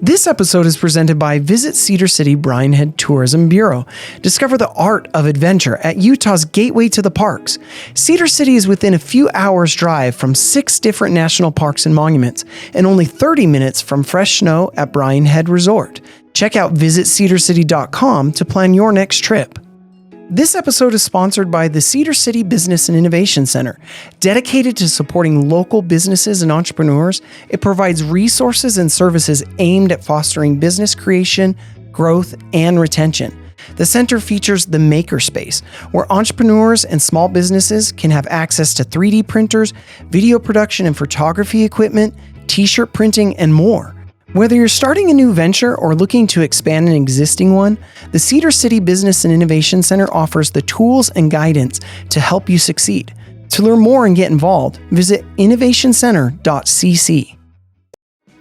This episode is presented by Visit Cedar City Bryan Head Tourism Bureau. Discover the art of adventure at Utah's gateway to the parks. Cedar City is within a few hours' drive from 6 different national parks and monuments, and only 30 minutes from fresh snow at Bryan Head Resort. Check out visitcedarcity.com to plan your next trip. This episode is sponsored by the Cedar City Business and Innovation Center. Dedicated to supporting local businesses and entrepreneurs, it provides resources and services aimed at fostering business creation, growth, and retention. The center features the Makerspace, where entrepreneurs and small businesses can have access to 3D printers, video production and photography equipment, t-shirt printing, and more. Whether you're starting a new venture or looking to expand an existing one, the Cedar City Business and Innovation Center offers the tools and guidance to help you succeed. To learn more and get involved, visit innovationcenter.cc.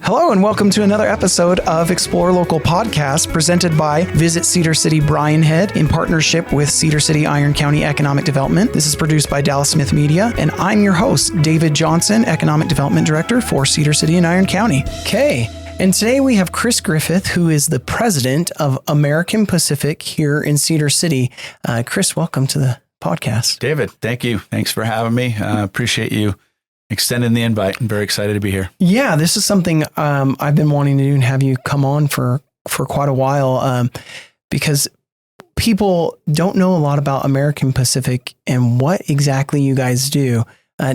Hello and welcome to another episode of Explore Local Podcast presented by Visit Cedar City Bryan Head in partnership with Cedar City Iron County Economic Development. This is produced by Dallas Smith Media, and I'm your host, David Johnson, Economic Development Director for Cedar City and Iron County. Okay. And today we have Kris Griffith, who is the president of American Pacific here in Cedar City. Kris, welcome to the podcast. David, thank you. Thanks for having me. Appreciate you extending the invite. I'm very excited to be here. Yeah, this is something I've been wanting to do and have you come on for quite a while because people don't know a lot about American Pacific and what exactly you guys do.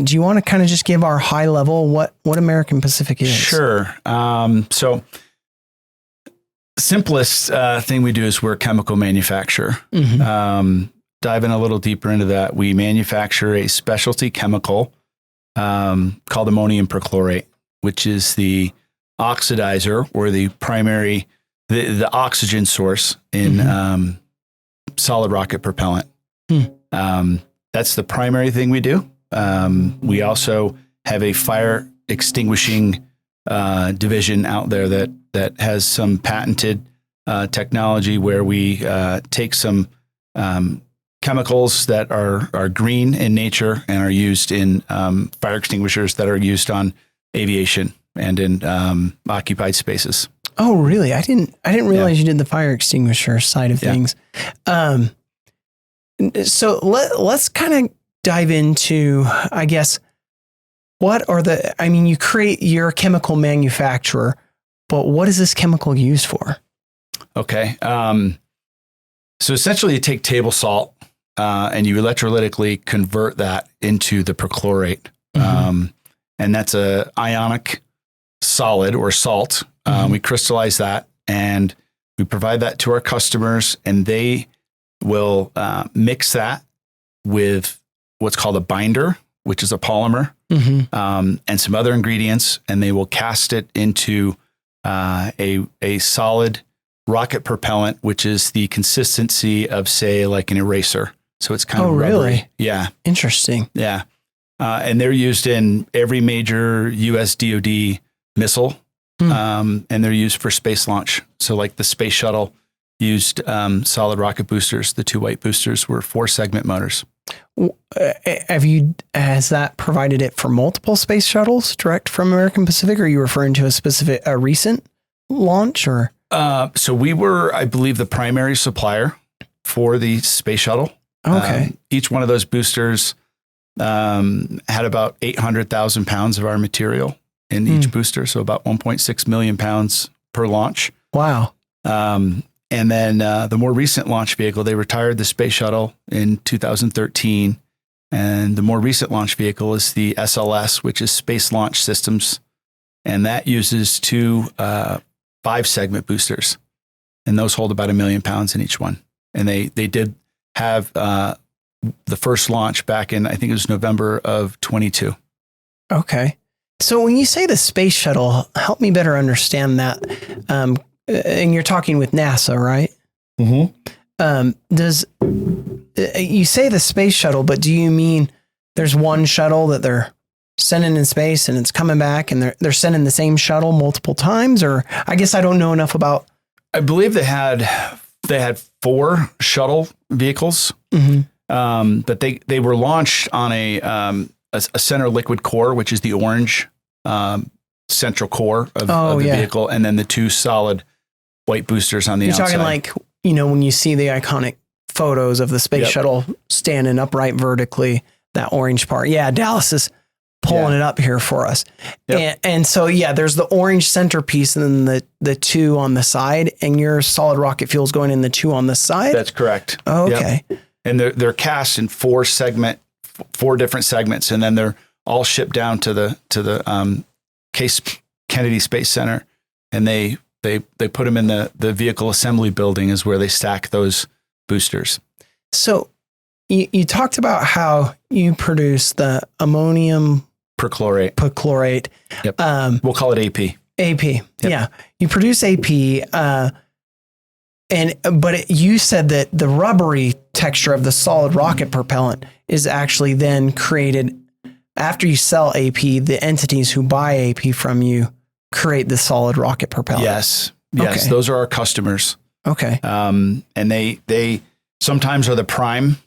Do you want to kind of just give our high level what American Pacific is? Sure. So simplest thing we do is we're a chemical manufacturer. Mm-hmm. Diving a little deeper into that, we manufacture a specialty chemical called ammonium perchlorate, which is the oxidizer or the primary, the oxygen source in solid rocket propellant. That's the primary thing we do. We also have a fire extinguishing division out there that has some patented technology where we take some chemicals that are green in nature and are used in fire extinguishers that are used on aviation and in occupied spaces. Oh, really? I didn't realize you did the fire extinguisher side of things. So let's kind of dive into, I guess, you're a chemical manufacturer, but what is this chemical used for? Okay. So essentially you take table salt and you electrolytically convert that into the perchlorate. Mm-hmm. And that's a ionic solid or salt. We crystallize that and we provide that to our customers, and they will mix that with what's called a binder, which is a polymer, and some other ingredients, and they will cast it into a solid rocket propellant, which is the consistency of, say, like an eraser. So it's kind of rubbery. Really? Yeah. Interesting. Yeah. And they're used in every major US DoD missile, and they're used for space launch. So like the space shuttle used solid rocket boosters. The 2 white boosters were 4-segment motors. Has that provided it for multiple space shuttles direct from American Pacific? Or are you referring to a recent launch or? So we were, I believe, the primary supplier for the space shuttle. Okay. Each one of those boosters had about 800,000 pounds of our material in each booster. So about 1.6 million pounds per launch. Wow. And then the more recent launch vehicle, they retired the space shuttle in 2013. And the more recent launch vehicle is the SLS, which is Space Launch Systems. And that uses 2 5-segment boosters. And those hold about 1 million pounds in each one. And they did have the first launch back in, I think it was November of 22. Okay. So when you say the space shuttle, help me better understand that. And you're talking with NASA, right? Mm-hmm. Does you say the space shuttle, but do you mean there's one shuttle that they're sending in space and it's coming back and they're sending the same shuttle multiple times? Or I guess I don't know enough about. I believe they had 4 shuttle vehicles, but they were launched on a center liquid core, which is the orange central core of the vehicle, and then the two solid white boosters on the outside. You're talking like, when you see the iconic photos of the space shuttle standing upright vertically, that orange part. Yeah, Dallas is pulling it up here for us. Yep. And so, there's the orange centerpiece and then the two on the side, and your solid rocket fuel's going in the two on the side? That's correct. Oh, okay. Yep. And they're cast in four different segments, and then they're all shipped down to the Case Kennedy Space Center, and they put them in the vehicle assembly building is where they stack those boosters. So you talked about how you produce the ammonium perchlorate. Yep. We'll call it AP. AP. Yep. Yeah. You produce AP. You said that the rubbery texture of the solid rocket propellant is actually then created after you sell AP. The entities who buy AP from you create the solid rocket propellant. Yes. Okay. Those are our customers. Okay. And they sometimes are the prime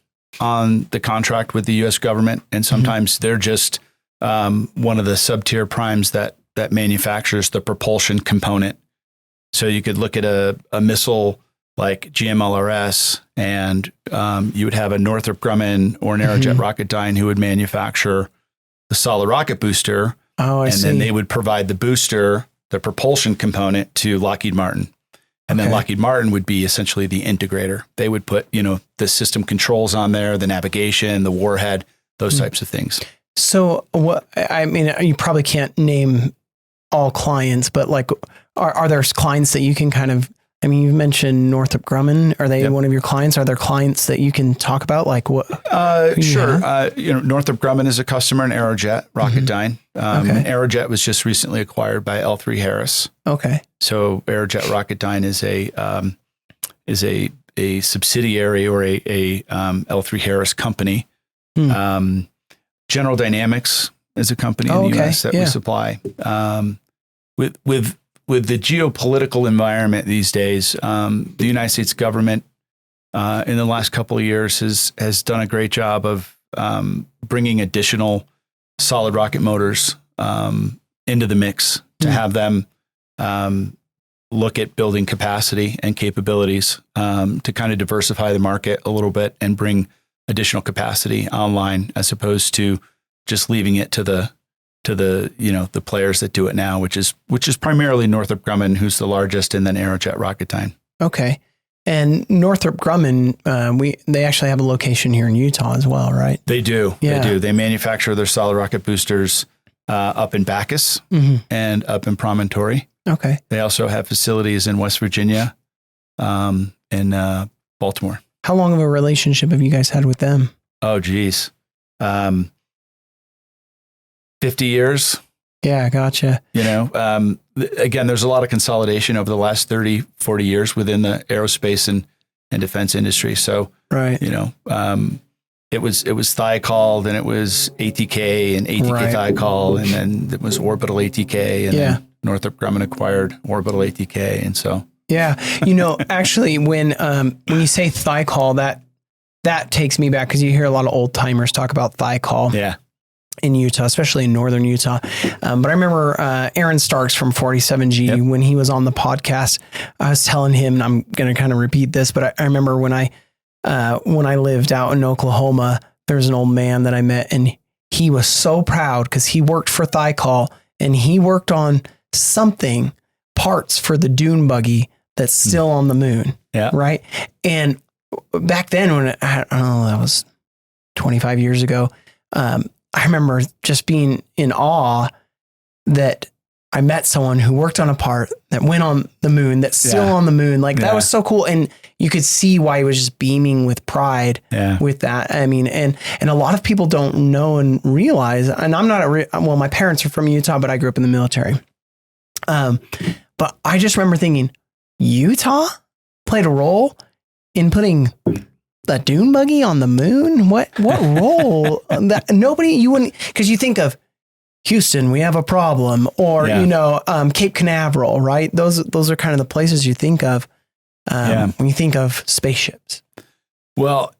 on the contract with the U.S. government, and sometimes they're just one of the sub-tier primes that manufactures the propulsion component. So you could look at a missile like GMLRS, and you would have a Northrop Grumman or an Aerojet Rocketdyne who would manufacture the solid rocket booster. Oh, I see. And then they would provide the booster, the propulsion component, to Lockheed Martin. And then Lockheed Martin would be essentially the integrator. They would put, the system controls on there, the navigation, the warhead, those types of things. So you probably can't name all clients, but like, are there clients that you can kind of, you mentioned Northrop Grumman. Are they one of your clients? Are there clients that you can talk about? Like what? Sure. Northrop Grumman is a customer in Aerojet Rocketdyne. Aerojet was just recently acquired by L3Harris. Okay. So Aerojet Rocketdyne is a subsidiary or a L3Harris company. General Dynamics is a company in the U.S. that we supply. With the geopolitical environment these days, the United States government in the last couple of years has done a great job of bringing additional solid rocket motors into the mix to have them look at building capacity and capabilities to kind of diversify the market a little bit and bring additional capacity online, as opposed to just leaving it to the the players that do it now, which is primarily Northrop Grumman, who's the largest, and then Aerojet Rocketdyne. Okay. And Northrop Grumman, they actually have a location here in Utah as well, right? They do. Yeah. They do. They manufacture their solid rocket boosters up in Bacchus and up in Promontory. Okay. They also have facilities in West Virginia and Baltimore. How long of a relationship have you guys had with them? Oh, geez. 50 years. Yeah, gotcha. Again, there's a lot of consolidation over the last 30, 40 years within the aerospace and defense industry. So, right. It was Thiokol, then it was ATK and ATK Thiokol, and then it was Orbital ATK, and then Northrop Grumman acquired Orbital ATK, and so. Yeah, actually, when you say Thiokol, that takes me back, because you hear a lot of old timers talk about Thiokol. Yeah. In Utah, especially in northern Utah. But I remember Aaron Starks from 47G, when he was on the podcast, I was telling him, and I'm going to kind of repeat this, but I remember when I lived out in Oklahoma, there was an old man that I met, and he was so proud because he worked for Thiokol, and he worked on parts for the dune buggy that's still on the moon. Yeah. Right. And back then, when I don't know, that was 25 years ago, I remember just being in awe that I met someone who worked on a part that went on the moon, that's still on the moon. Like that was so cool. And you could see why he was just beaming with pride with that. I mean, and a lot of people don't know and realize, and I'm not my parents are from Utah, but I grew up in the military. But I just remember thinking, Utah played a role in putting the dune buggy on the moon? What role? That you wouldn't, because you think of Houston, we have a problem, or Cape Canaveral, right? Those are kind of the places you think of when you think of spaceships. Well,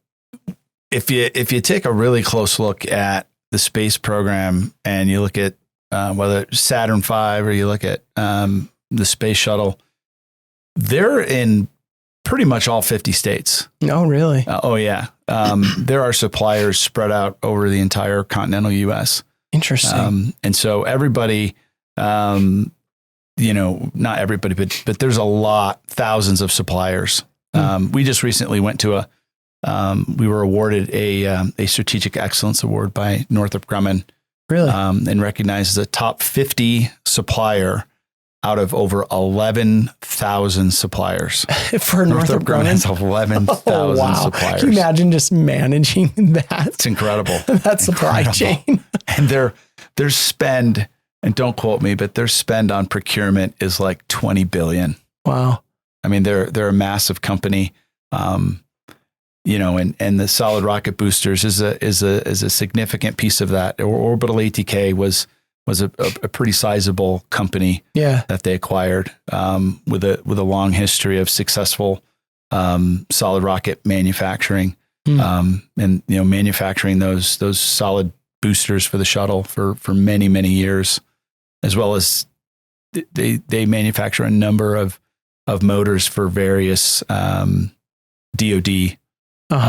if you take a really close look at the space program and you look at whether it's Saturn V or you look at the space shuttle, they're in pretty much all 50 states. Oh, really? Oh, yeah. There are suppliers spread out over the entire continental U.S. Interesting. And so everybody, not everybody, but there's a lot, thousands of suppliers. We just recently went to we were awarded a strategic excellence award by Northrop Grumman. Really? And recognized as a top 50 supplier out of over 11,000 suppliers. For Northrop Grumman has 11,000 suppliers. Can you imagine just managing that? It's incredible. That supply chain. And their spend, and don't quote me, but their spend on procurement is like $20 billion. Wow. I mean, they're a massive company. And the solid rocket boosters is a significant piece of that. Orbital ATK was a pretty sizable company that they acquired with a long history of successful solid rocket manufacturing and manufacturing those solid boosters for the shuttle for many, many years, as well as they manufacture a number of motors for various DoD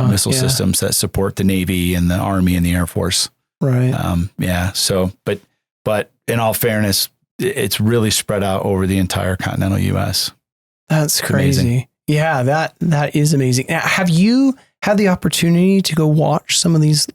missile systems that support the Navy and the Army and the Air Force. Right. So, but in all fairness, it's really spread out over the entire continental U.S. That's crazy. Amazing. Yeah, that is amazing. Now, have you had the opportunity to go watch some of these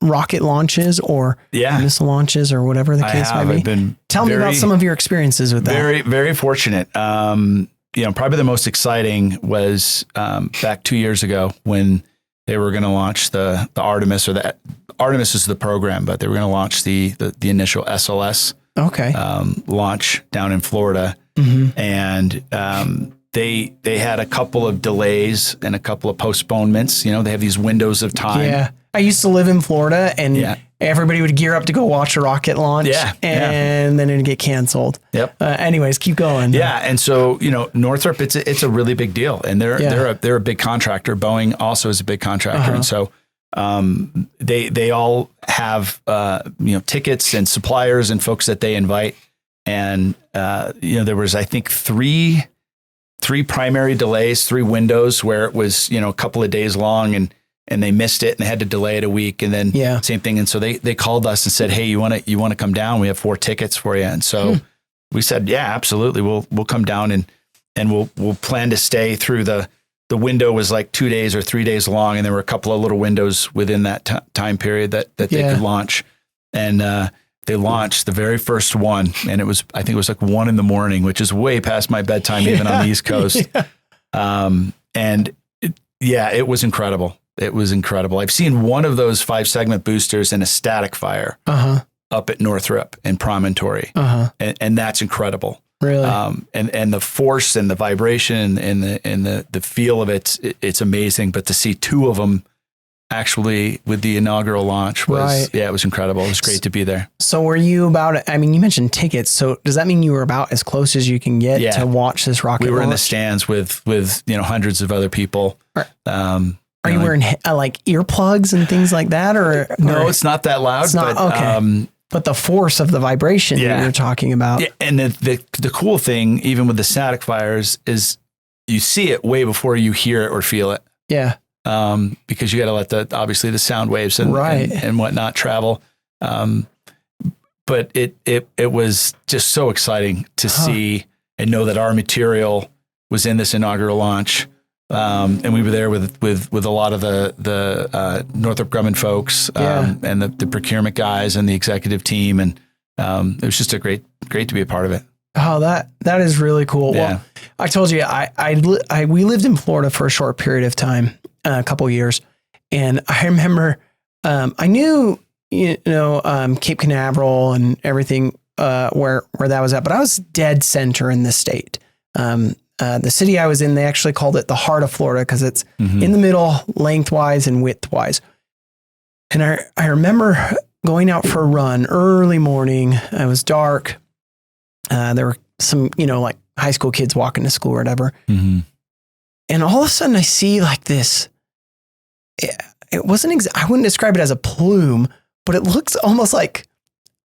rocket launches or missile launches or whatever the case might be? Tell me about some of your experiences with that. Very, very fortunate. Probably the most exciting was back 2 years ago when they were going to launch the Artemis, or the Artemis is the program, but they were going to launch the initial SLS launch down in Florida. Mm-hmm. And they had a couple of delays and a couple of postponements. They have these windows of time. Yeah. I used to live in Florida, and everybody would gear up to go watch a rocket launch, and then it'd get canceled. Yep. Anyways, keep going. Yeah, and so Northrop, it's a really big deal, and they're a big contractor. Boeing also is a big contractor, and so they all have tickets and suppliers and folks that they invite, and there was, I think, three primary delays, 3 windows where it was a couple of days long, and they missed it and they had to delay it a week, and then same thing. And so they called us and said, "Hey, you want to come down? We have 4 tickets for you." And so we said, "Yeah, absolutely. We'll come down and we'll plan to stay through the window was like 2 days or 3 days long. And there were a couple of little windows within that time period that they could launch. And they launched the very first one, and I think it was like 1 a.m, which is way past my bedtime, even on the East Coast. It was incredible. It was incredible. I've seen one of those 5-segment boosters in a static fire up at Northrop and Promontory. And that's incredible. Really? And the force and the vibration and the feel of it's amazing. But to see 2 of them actually with the inaugural launch was, it was incredible. It was great to be there. So were you you mentioned tickets. So does that mean you were about as close as you can get to watch this rocket launch? We were in the stands with hundreds of other people. Are you wearing like earplugs and things like that, or no? It's not that loud. It's not okay. But the force of the vibration that you're talking about. Yeah, and the cool thing, even with the static fires, is you see it way before you hear it or feel it. Yeah. Because you got to let obviously the sound waves and whatnot travel. But it was just so exciting to see and know that our material was in this inaugural launch. And we were there with a lot of the Northrop Grumman folks, and the procurement guys and the executive team. And, it was just great to be a part of it. Oh, that is really cool. Yeah. Well, I told you, we lived in Florida for a short period of time, a couple of years. And I remember, I knew, Cape Canaveral and everything, where that was at, but I was dead center in the state. The city I was in, they actually called it the heart of Florida because it's in the middle, lengthwise and widthwise. And I remember going out for a run early morning. It was dark. There were some, like high school kids walking to school or whatever. Mm-hmm. And all of a sudden I see like this, it wasn't, I wouldn't describe it as a plume, but it looks almost like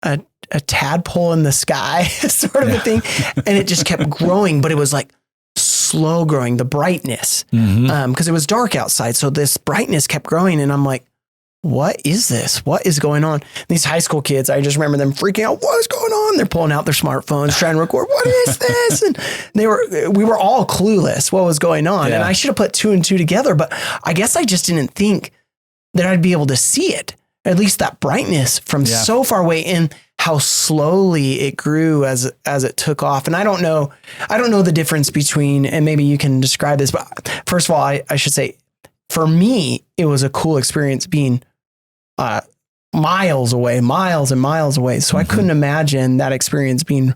a tadpole in the sky sort of a thing. And it just kept growing, but it was like slow growing, the brightness, because it was dark outside. So this brightness kept growing. And I'm like, what is this? What is going on? These high school kids, I just remember them freaking out. What is going on? They're pulling out their smartphones, trying to record. What is this? And we were all clueless what was going on. And I should have put 2 and 2 together, but I guess I just didn't think that I'd be able to see it, at least that brightness from so far away, and how slowly it grew as it took off. And I don't know the difference between, and maybe you can describe this, but first of all, I should say, for me, it was a cool experience being miles and miles away. So I couldn't imagine that experience being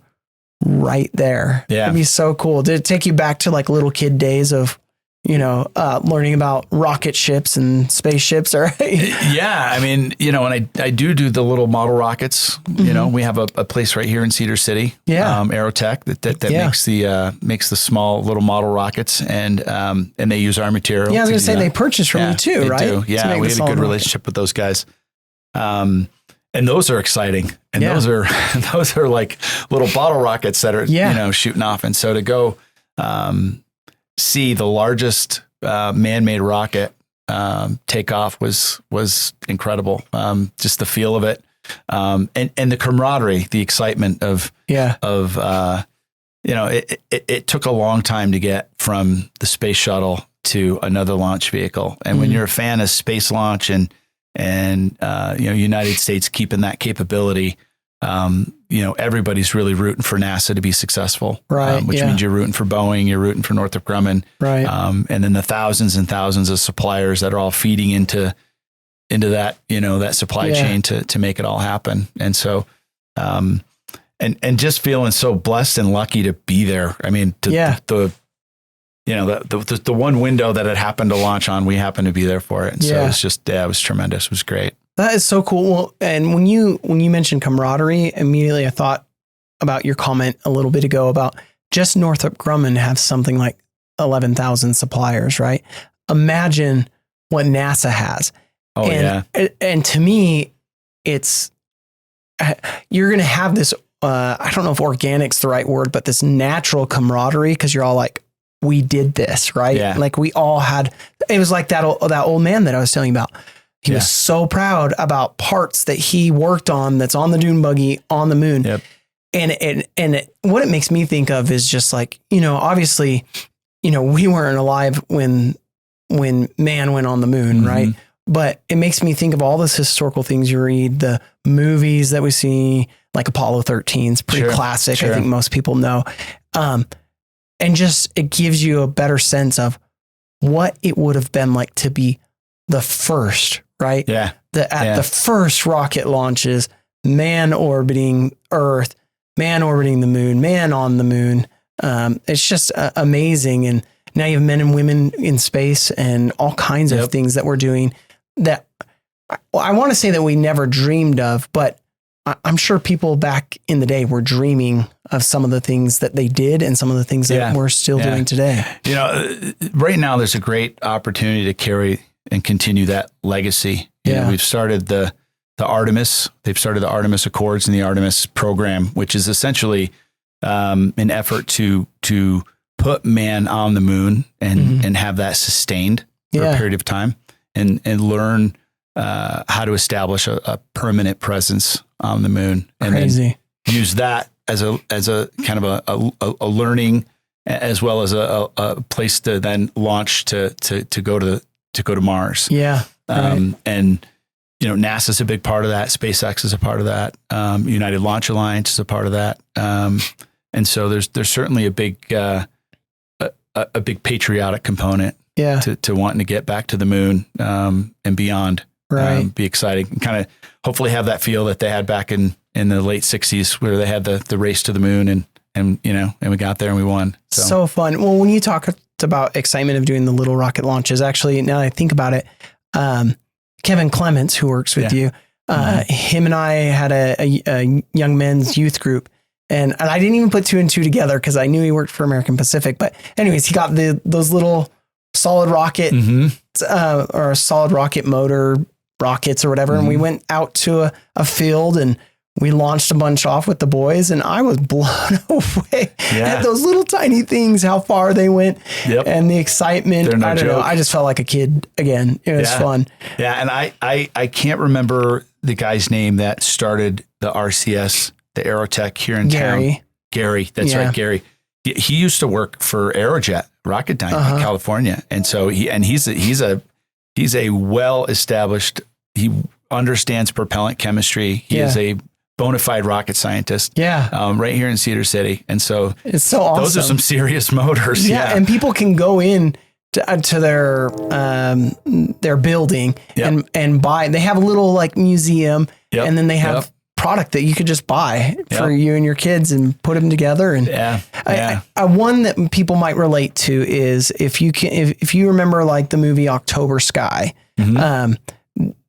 right there. Yeah. It'd be so cool. Did it take you back to like little kid days of, learning about rocket ships and spaceships? Or yeah, I mean, and I do the little model rockets. We have a place right here in Cedar City, Aerotech that makes the small little model rockets, and they use our material. Yeah, I was going to say they purchase from you too, right? Do. Yeah, we had a good relationship with those guys. And those are exciting, and those are like little bottle rockets that are shooting off, and so to go see the largest man-made rocket take off was incredible. Just the feel of it, and the camaraderie, the excitement of it took a long time to get from the space shuttle to another launch vehicle, and when you're a fan of space launch and United States keeping that capability, everybody's really rooting for NASA to be successful, right? Which means you're rooting for Boeing, you're rooting for Northrop Grumman, right? And then the thousands and thousands of suppliers that are all feeding into that, that supply chain to make it all happen. And so, and just feeling so blessed and lucky to be there. I mean, the one window that it happened to launch on, we happened to be there for it. And so it was just, it was tremendous. It was great. That is so cool. Well, and when you mentioned camaraderie, immediately I thought about your comment a little bit ago about just Northrop Grumman have something like 11,000 suppliers, right? Imagine what NASA has. Oh, and to me, it's, you're going to have this, I don't know if organic's the right word, but this natural camaraderie, because you're all like, we did this, right? Yeah. Like we all had, it was like that old man that I was telling you about. He was so proud about parts that he worked on that's on the dune buggy on the moon. Yep. And what it makes me think of is just like, obviously, we weren't alive when man went on the moon, right? But it makes me think of all those historical things you read, the movies that we see, like Apollo 13 is pretty classic. Sure. I think most people know. And just, it gives you a better sense of what it would have been like to be the first, right? Yeah. The first rocket launches, man orbiting Earth, man orbiting the moon, man on the moon. It's just amazing. And now you have men and women in space and all kinds of things that we're doing that I want to say that we never dreamed of, but I'm sure people back in the day were dreaming of some of the things that they did and some of the things that we're still doing today. Right now there's a great opportunity to carry and continue that legacy. We've started the Artemis. They've started the Artemis Accords and the Artemis program, which is essentially an effort to put man on the moon and have that sustained for a period of time and learn how to establish a permanent presence on the moon, and then use that as a kind of a learning, as well as a place to then launch to go to Mars. Yeah. And NASA's a big part of that. SpaceX is a part of that. United Launch Alliance is a part of that. And so there's certainly a big patriotic component to wanting to get back to the moon and beyond. Right. Be exciting and kind of hopefully have that feel that they had back in the late 60s where they had the race to the moon and we got there and we won. So fun. Well, when you talk about excitement of doing the little rocket launches, actually, now that I think about it, Kevin Clements, who works with you, him and I had a young men's youth group, and I didn't even put 2 and 2 together because I knew he worked for American Pacific. But anyways, he got those little solid rocket or solid rocket motor rockets or whatever. And we went out to a field and we launched a bunch off with the boys, and I was blown away at those little tiny things, how far they went, and the excitement. They're no I don't know. joke. I just felt like a kid again. It was fun. Yeah, and I can't remember the guy's name that started the RCS, the Aerotech here in town. Gary, that's right, Gary. He used to work for Aerojet Rocketdyne in California, and so he's a well-established. He understands propellant chemistry. He is a bona fide rocket scientist. Right here in Cedar City, and so it's so awesome. Those are some serious motors. Yeah, and people can go in to their building and buy. They have a little like museum, and then they have product that you could just buy for you and your kids and put them together. And one that people might relate to is if you remember like the movie October Sky,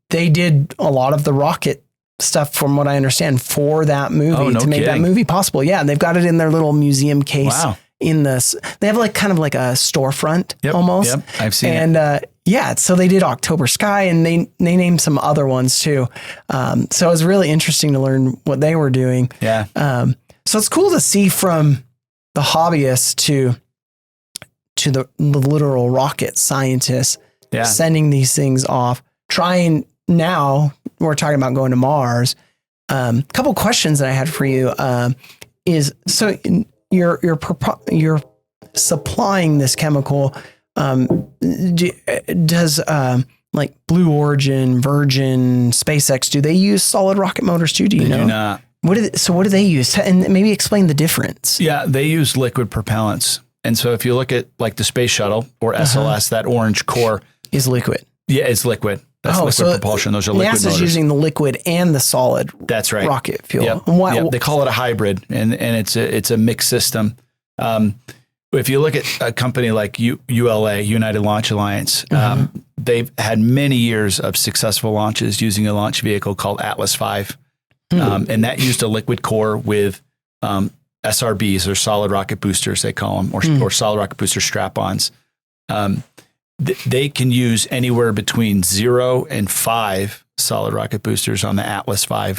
they did a lot of the rocket stuff from what I understand for that movie to make that movie possible. Yeah. And they've got it in their little museum case. Wow. In this, they have like kind of like a storefront almost. Yep, I've seen it. And so they did October Sky, and they named some other ones too. So it was really interesting to learn what they were doing. Yeah. So it's cool to see from the hobbyists to the literal rocket scientists sending these things off. Trying now, we're talking about going to Mars. A couple questions that I had for you is so. You're supplying this chemical. Does like Blue Origin, Virgin, SpaceX, do they use solid rocket motors too? Do you know? Do not. What do they use? And maybe explain the difference. Yeah, they use liquid propellants. And so if you look at like the space shuttle or SLS, that orange core is liquid. Yeah, it's liquid. That's liquid propulsion. Those are liquid motors. NASA's using the liquid and the solid. That's right. Rocket fuel. Yep. They call it a hybrid, and it's a mixed system. If you look at a company like ULA, United Launch Alliance, they've had many years of successful launches using a launch vehicle called Atlas V, and that used a liquid core with SRBs, or solid rocket boosters, they call them, or solid rocket booster strap-ons. They can use anywhere between 0 and 5 solid rocket boosters on the Atlas V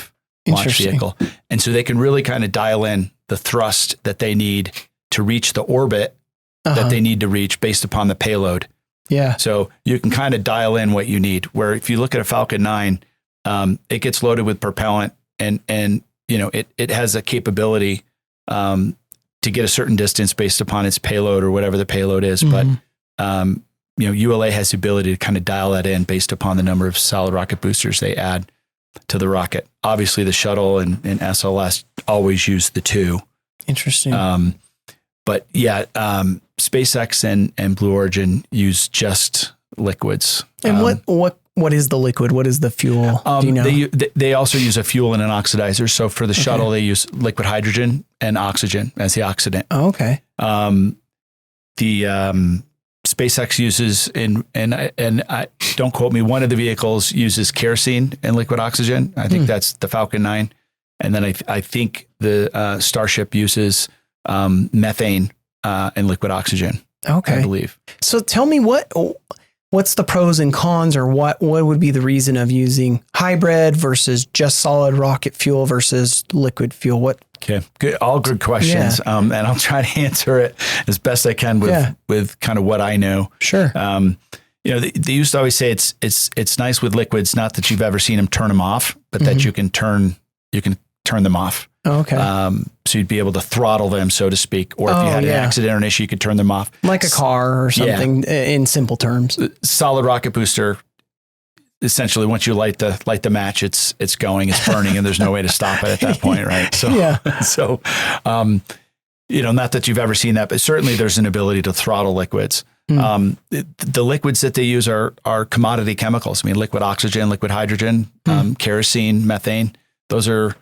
launch vehicle. And so they can really kind of dial in the thrust that they need to reach the orbit that they need to reach based upon the payload. Yeah. So you can kind of dial in what you need, where if you look at a Falcon 9, it gets loaded with propellant and you know, it has a capability to get a certain distance based upon its payload or whatever the payload is. But you know, ULA has the ability to kind of dial that in based upon the number of solid rocket boosters they add to the rocket. Obviously, the shuttle and SLS always use the 2. Interesting. But yeah, SpaceX and Blue Origin use just liquids. And what is the liquid? What is the fuel? Do you know? They also use a fuel and an oxidizer. So for the shuttle, they use liquid hydrogen and oxygen as the oxidant. Oh, okay. The SpaceX uses, and I don't quote me, one of the vehicles uses kerosene and liquid oxygen. I think that's the Falcon 9. And then I think the Starship uses methane and liquid oxygen. Okay. I believe. So tell me what's the pros and cons, or what would be the reason of using hybrid versus just solid rocket fuel versus liquid fuel? Okay, good. All good questions. Yeah. And I'll try to answer it as best I can with kind of what I know. Sure. You know, they used to always say it's nice with liquids, not that you've ever seen them turn them off, but that you can turn them off. Oh, okay. So you'd be able to throttle them, so to speak, or if you had an accident or an issue, you could turn them off. Like a car or something, in simple terms. Solid rocket booster, essentially, once you light the match, it's going, it's burning, and there's no way to stop it at that point, right? So, you know, not that you've ever seen that, but certainly there's an ability to throttle liquids. The liquids that they use are commodity chemicals. I mean, liquid oxygen, liquid hydrogen, kerosene, methane. Those are,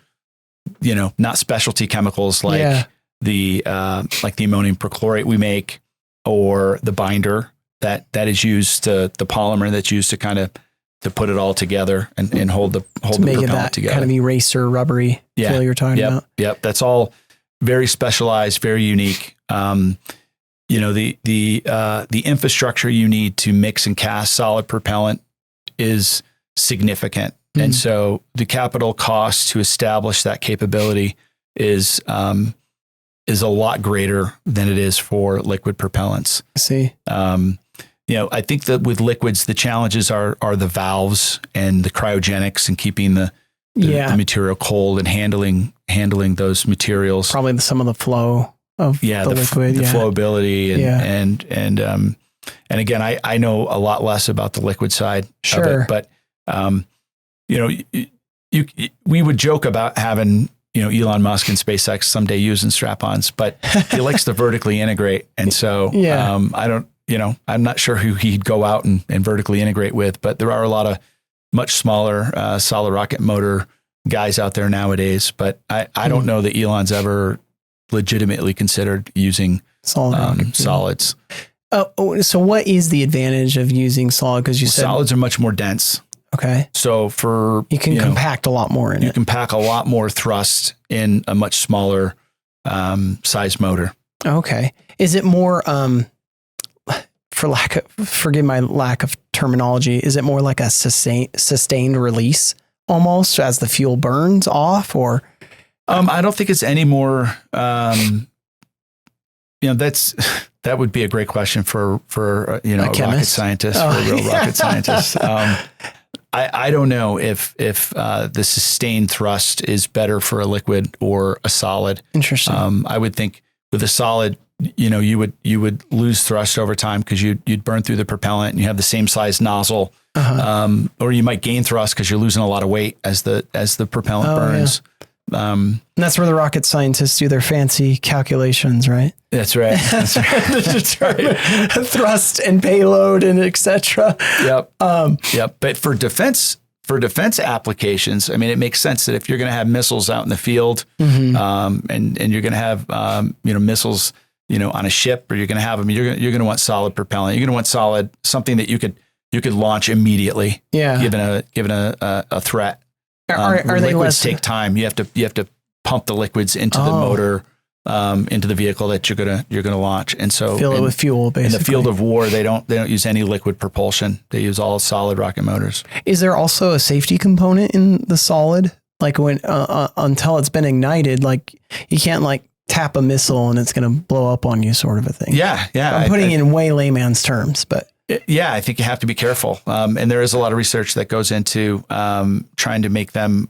you know, not specialty chemicals like the ammonium perchlorate we make, or the binder that is used to the polymer that's used to kind of to put it all together and hold the propellant together. Kind of eraser rubbery feel you're talking about. Yep. That's all very specialized, very unique. You know, the infrastructure you need to mix and cast solid propellant is significant. And so the capital cost to establish that capability is a lot greater than it is for liquid propellants. I see. I think that with liquids, the challenges are the valves and the cryogenics and keeping the material cold and handling those materials. Probably some of the flow of the liquid. The flowability and again, I know a lot less about the liquid side of it, but we would joke about having Elon Musk and SpaceX someday using strap-ons, but he likes to vertically integrate. And so I'm not sure who he'd go out and vertically integrate with, but there are a lot of much smaller solid rocket motor guys out there nowadays. But I don't know that Elon's ever legitimately considered using solids. So what is the advantage of using solid? Because you said solids are much more dense. Okay. So you can compact a lot more in it. You can pack a lot more thrust in a much smaller size motor. Okay. Is it more, forgive my lack of terminology, is it more like a sustained release almost as the fuel burns off, or? I don't think it's any more, that would be a great question for a rocket scientist, for a real rocket scientist. I don't know if the sustained thrust is better for a liquid or a solid. Interesting. I would think with a solid, you would lose thrust over time because you'd burn through the propellant and you have the same size nozzle, or you might gain thrust because you're losing a lot of weight as the propellant burns. Yeah. And that's where the rocket scientists do their fancy calculations, right? That's right. That's right. Thrust and payload and etc. Yep. But for defense applications, I mean, it makes sense that if you're going to have missiles out in the field, and you're going to have missiles, on a ship, or you're going to have them, you're going to want solid propellant. You're going to want solid, something that you could launch immediately. Yeah. Given a threat. Are they liquids take time? You have to pump the liquids into the motor, into the vehicle that you're gonna launch, and so fill it with fuel. Basically, in the field of war, they don't use any liquid propulsion. They use all solid rocket motors. Is there also a safety component in the solid? Like when until it's been ignited, like you can't tap a missile and it's gonna blow up on you, sort of a thing. Yeah. I'm putting in way layman's terms, but. Yeah, I think you have to be careful. And there is a lot of research that goes into trying to make them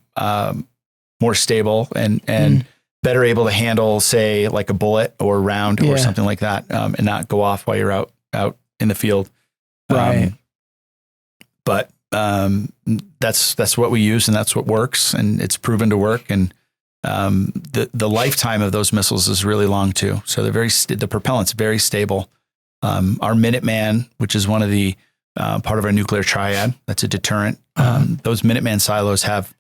more stable and better able to handle, say, like a bullet or a round or something like that, and not go off while you're out in the field. Right. But that's what we use, and that's what works, and it's proven to work. And the lifetime of those missiles is really long too. So the propellant's very stable. Our Minuteman, which is one of the part of our nuclear triad, that's a deterrent. Those Minuteman silos have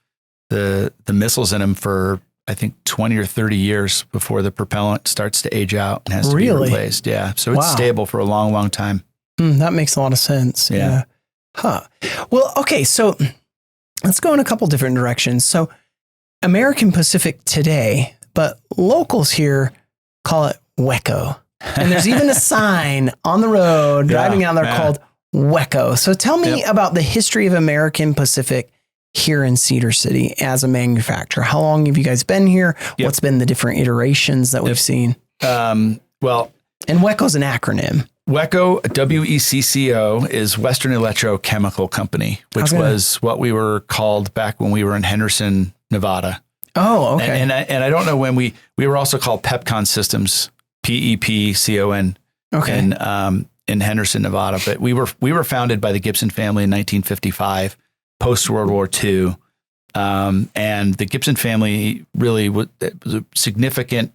the missiles in them for, I think, 20 or 30 years before the propellant starts to age out and has to be replaced. Yeah. So it's stable for a long, long time. That makes a lot of sense. Yeah. Huh. Well, okay. So let's go in a couple different directions. So American Pacific today, but locals here call it WECO. And there's even a sign on the road driving down there called WECO. So tell me about the history of American Pacific here in Cedar City as a manufacturer. How long have you guys been here? What's been the different iterations that we've seen? And WECO's an acronym. WECO, WECCO, is Western Electrochemical Company, which was what we were called back when we were in Henderson, Nevada. Oh, okay. And I don't know when we were also called Pepcon Systems. PEPCON, in Henderson, Nevada. But we were founded by the Gibson family in 1955, post World War II, and the Gibson family really was a significant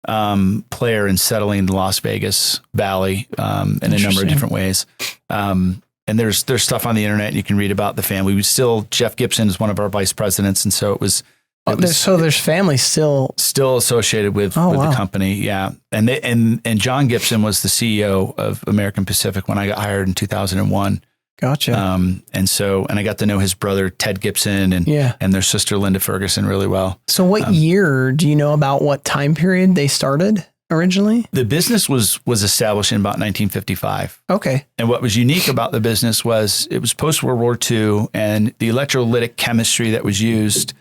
player in settling the Las Vegas Valley in a number of different ways. And there's stuff on the internet you can read about the family. Jeff Gibson is one of our vice presidents, and so it was. There's family still associated with the company. Yeah. And John Gibson was the CEO of American Pacific when I got hired in 2001. Gotcha. And I got to know his brother, Ted Gibson, and their sister, Linda Ferguson, really well. So what year do you know about what time period they started? originally? The business was established in about 1955. Okay. And what was unique about the business was it was post-World War II, and the electrolytic chemistry that was used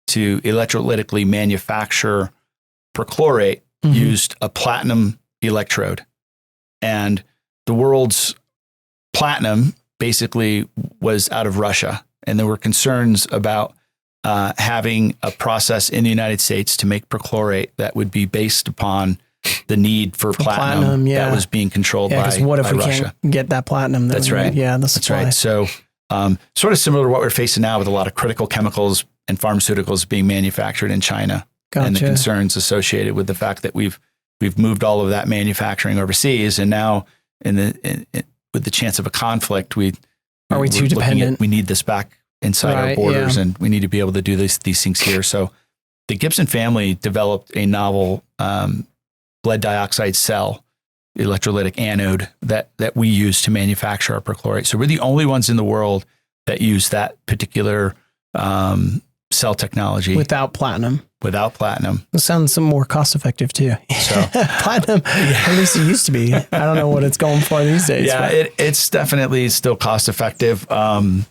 to electrolytically manufacture perchlorate used a platinum electrode. And the world's platinum basically was out of Russia. And there were concerns about having a process in the United States to make perchlorate that would be based upon the need for platinum that was being controlled by Russia. What if we can't get that platinum? That's right. The supply. That's right. So sort of similar to what we're facing now with a lot of critical chemicals and pharmaceuticals being manufactured in China. Gotcha. And the concerns associated with the fact that we've moved all of that manufacturing overseas, and now with the chance of a conflict, we're too dependent? We need this back inside our borders, and we need to be able to do these things here. So the Gibson family developed a novel lead dioxide cell electrolytic anode that we use to manufacture our perchlorate. So we're the only ones in the world that use that particular cell technology without platinum. Without platinum. It sounds some more cost effective too. So platinum, at least it used to be. I don't know what it's going for these days. Yeah, it's definitely still cost effective. And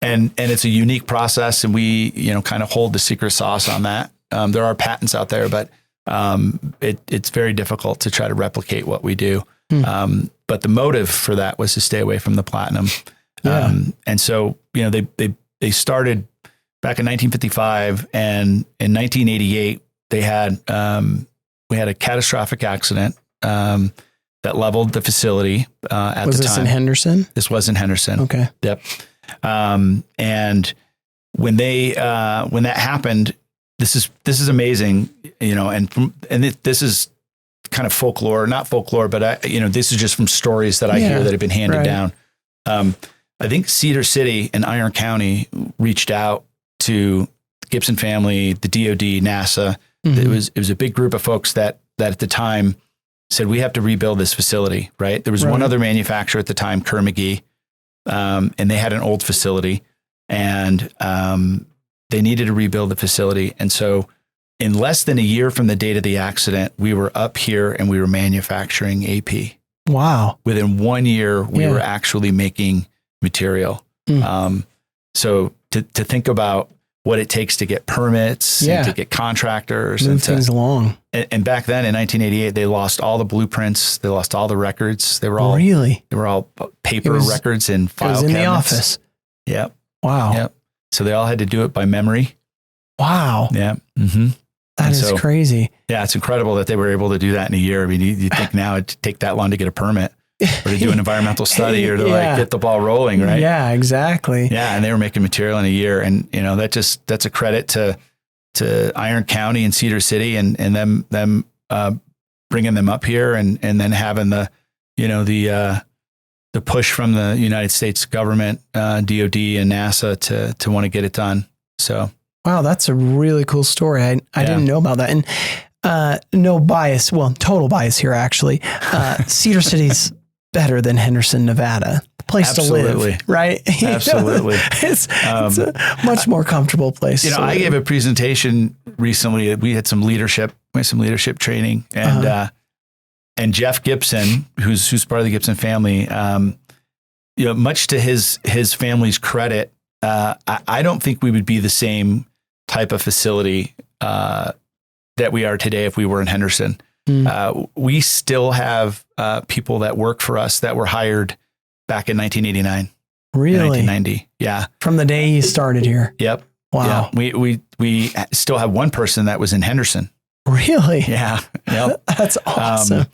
it's a unique process, and we, kind of hold the secret sauce on that. There are patents out there, but it's very difficult to try to replicate what we do. But the motive for that was to stay away from the platinum. Yeah. And so, they started back in 1955, and in 1988, we had a catastrophic accident that leveled the facility at the time. Was this in Henderson? This was in Henderson. Okay. Yep. And when that happened, this is amazing, this is kind of folklore, not folklore, but this is just from stories that I hear that have been handed down. I think Cedar City and Iron County reached out to the Gibson family, the DoD, NASA. It was a big group of folks that at the time said, we have to rebuild this facility, right? There was one other manufacturer at the time, Kerr-McGee, and they had an old facility, and they needed to rebuild the facility. And so in less than a year from the date of the accident, we were up here and we were manufacturing AP. Wow. Within 1 year, we were actually making material. So to think about what it takes to get permits and to get contractors. Move things along. And back then in 1988, they lost all the blueprints. They lost all the records. They were all paper records in file cabinets. It was in the office. Yep. Wow. Yep. So they all had to do it by memory. Wow. Yeah. Mm-hmm. That is crazy. Yeah. It's incredible that they were able to do that in a year. I mean, you think now it'd take that long to get a permit or to do an environmental study or to get the ball rolling, right? Yeah, exactly. Yeah. And they were making material in a year. And, that's a credit to Iron County and Cedar City and them bringing them up here and then having the push from the United States government, DoD and NASA to want to get it done. So. Wow, that's a really cool story. I didn't know about that. And no bias, well, total bias here, actually. Cedar City's better than Henderson, Nevada. The place to live, right? Absolutely. It's a much more comfortable place. I gave a presentation recently. We had some leadership training, and Jeff Gibson, who's part of the Gibson family, much to his family's credit, I don't think we would be the same type of facility that we are today if we were in Henderson. We still have people that work for us that were hired back in 1989. Really? 1990. Yeah. From the day you started here. Yep. Wow. Yeah. We still have one person that was in Henderson. Really? Yeah. Yep. That's awesome.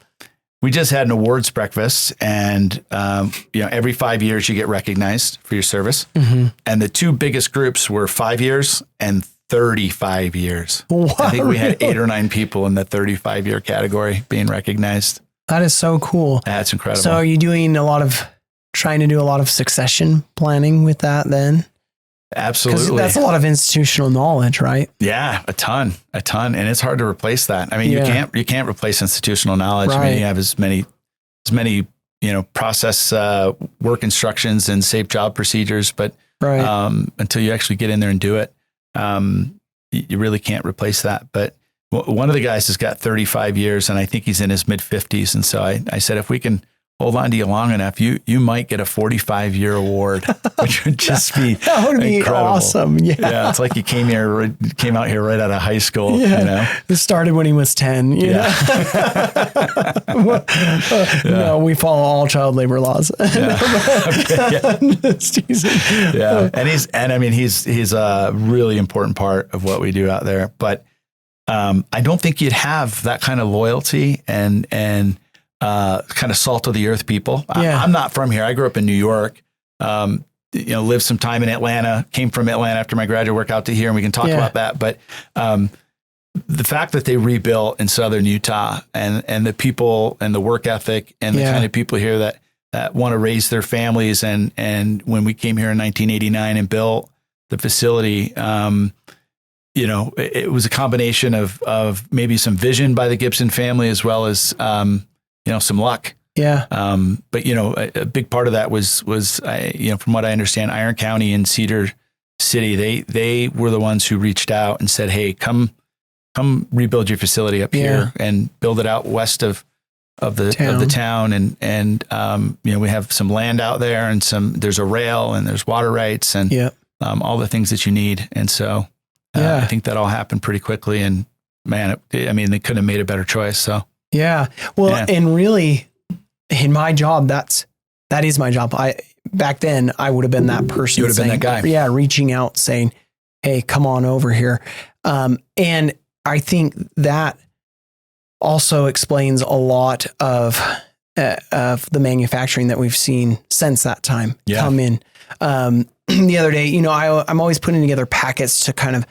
We just had an awards breakfast, and every 5 years you get recognized for your service. And the two biggest groups were 5 years and 35 years. What? I think we had 8 or 9 people in the 35-year category being recognized. That is so cool. That's incredible. So are you trying to do a lot of succession planning with that then? Absolutely. Because that's a lot of institutional knowledge, right? Yeah, a ton. And it's hard to replace that. I mean, you can't replace institutional knowledge. Right. I mean, you have as many, process work instructions and safe job procedures, but until you actually get in there and do it, you really can't replace that. But one of the guys has got 35 years, and I think he's in his mid 50s. And so I said, if we can hold on to you long enough, you might get a 45-year award, which would just be that would be incredible. Awesome. Yeah. It's like you came out here right out of high school. Yeah. You know? It started when he was 10. No, we follow all child labor laws. Yeah. He's a really important part of what we do out there. But I don't think you'd have that kind of loyalty and kind of salt of the earth people. I'm not from here. I grew up in New York. Lived some time in Atlanta. Came from Atlanta after my graduate work out to here, and we can talk about that. But the fact that they rebuilt in southern Utah and the people and the work ethic and the kind of people here that want to raise their families, and when we came here in 1989 and built the facility, it was a combination of maybe some vision by the Gibson family as well as some luck. Yeah. But a big part of that was from what I understand, Iron County and Cedar City, they were the ones who reached out and said, "Hey, come rebuild your facility up here and build it out west of the town." And we have some land out there, and there's a rail and there's water rights and all the things that you need. And so I think that all happened pretty quickly. And man, they couldn't have made a better choice. So. Yeah. Well, and really in my job, that is my job. Back then I would have been that person. You would have been that guy. Yeah. Reaching out saying, "Hey, come on over here." And I think that also explains a lot of the manufacturing that we've seen since that time come in. The other day, I'm always putting together packets to kind of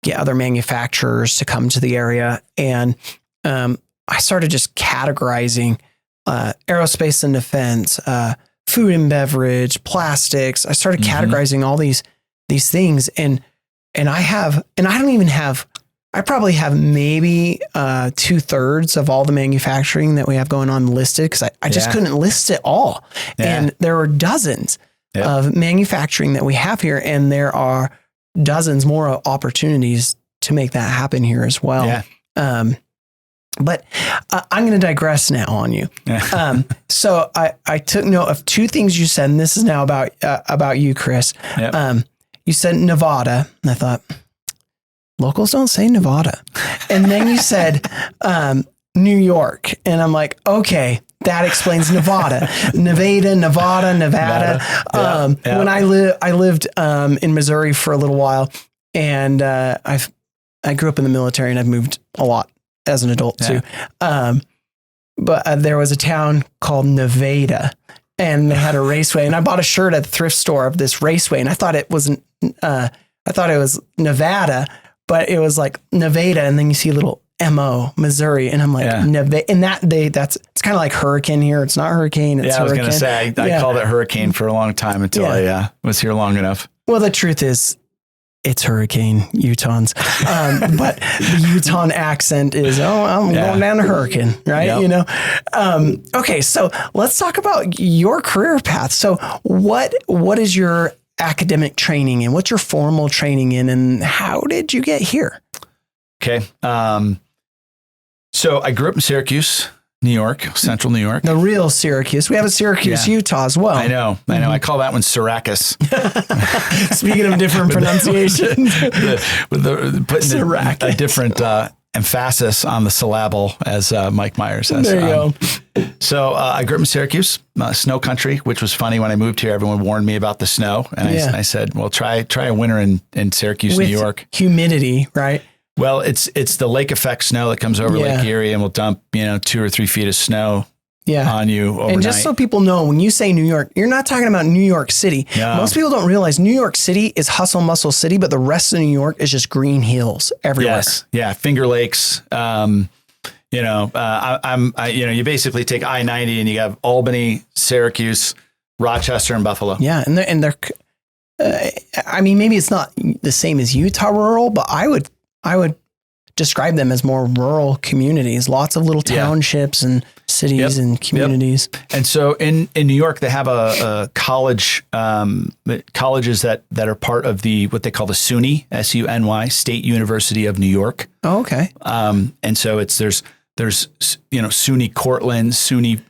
get other manufacturers to come to the area. And, I started just categorizing aerospace and defense, food and beverage, plastics. I started categorizing all these things, and I probably have maybe 2/3 of all the manufacturing that we have going on listed, because I just couldn't list it all. Yeah. And there are dozens of manufacturing that we have here, and there are dozens more opportunities to make that happen here as well. Yeah. But I'm going to digress now on you. So I took note of two things you said, and this is now about you, Kris. Yep. You said Nevada, and I thought, locals don't say Nevada. And then you said New York, and I'm like, okay, that explains Nevada. Nevada. When I lived in Missouri for a little while, and I grew up in the military, and I've moved a lot as an adult too. But there was a town called Nevada, and they had a raceway, and I bought a shirt at the thrift store of this raceway, and I thought it was Nevada, but it was like Nevada. And then you see a little MO, Missouri. And I'm like, Nevada. And it's kind of like hurricane here. It's not hurricane. It's hurricane. I was going to say, I called it hurricane for a long time until I was here long enough. Well, the truth is, it's hurricane, Utahns. But the Utah accent is, I'm going down to hurricane, right? Yep. Okay, so let's talk about your career path. So what is your academic training in? What's your formal training in, and how did you get here? Okay. So I grew up in Syracuse, New York, central New York. The real Syracuse. We have a Syracuse, Utah as well. I know. I call that one Syracuse. Speaking of different pronunciations. Putting a different emphasis on the syllable, as Mike Myers says. There you go. So I grew up in Syracuse, snow country, which was funny. When I moved here, everyone warned me about the snow. And I said, well, try a winter in Syracuse, New York. Humidity, right? Well, it's the lake effect snow that comes over Lake Erie and will dump, 2 or 3 feet of snow on you overnight. And just so people know, when you say New York, you're not talking about New York City. No. Most people don't realize New York City is hustle muscle city, but the rest of New York is just green hills everywhere. Yes. Yeah. Finger Lakes. You basically take I-90 and you have Albany, Syracuse, Rochester, and Buffalo. Yeah. And they're maybe it's not the same as Utah rural, but I would describe them as more rural communities, lots of little townships and cities and communities. And so in New York, they have a college, colleges that are part of what they call the SUNY, SUNY, State University of New York. Oh, okay. And so there's SUNY Cortland, SUNY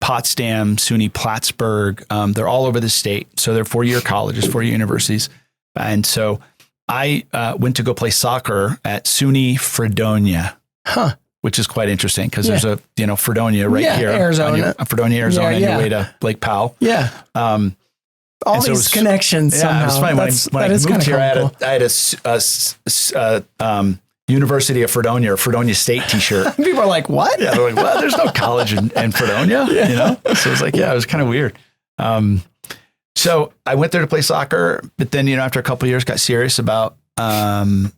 Potsdam, SUNY Plattsburgh. They're all over the state. So they're 4-year colleges, 4-year universities. And so I went to go play soccer at SUNY Fredonia, which is quite interesting because there's a, Fredonia right here. Arizona. Fredonia, Arizona, on your way to Lake Powell. Yeah. All these connections somehow. Yeah, it was funny. When I moved here, I had a University of Fredonia or Fredonia State t-shirt. People are like, what? Yeah, they're like, well, there's no college in Fredonia, So it was like, it was kind of weird. So I went there to play soccer, but then, after a couple of years, got serious about my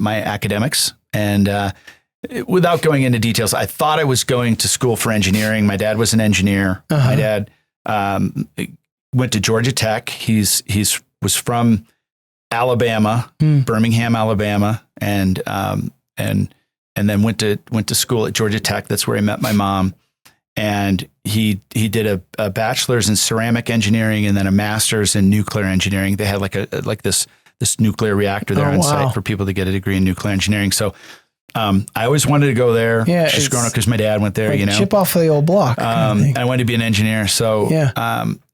academics. And without going into details, I thought I was going to school for engineering. My dad was an engineer. My dad went to Georgia Tech. He's was from Alabama, Birmingham, Alabama, and then went to school at Georgia Tech. That's where he met my mom. And he did a bachelor's in ceramic engineering and then a master's in nuclear engineering. They had like this nuclear reactor there on site for people to get a degree in nuclear engineering. So I always wanted to go there. Yeah, just growing up because my dad went there. Chip off the old block. I wanted to be an engineer. So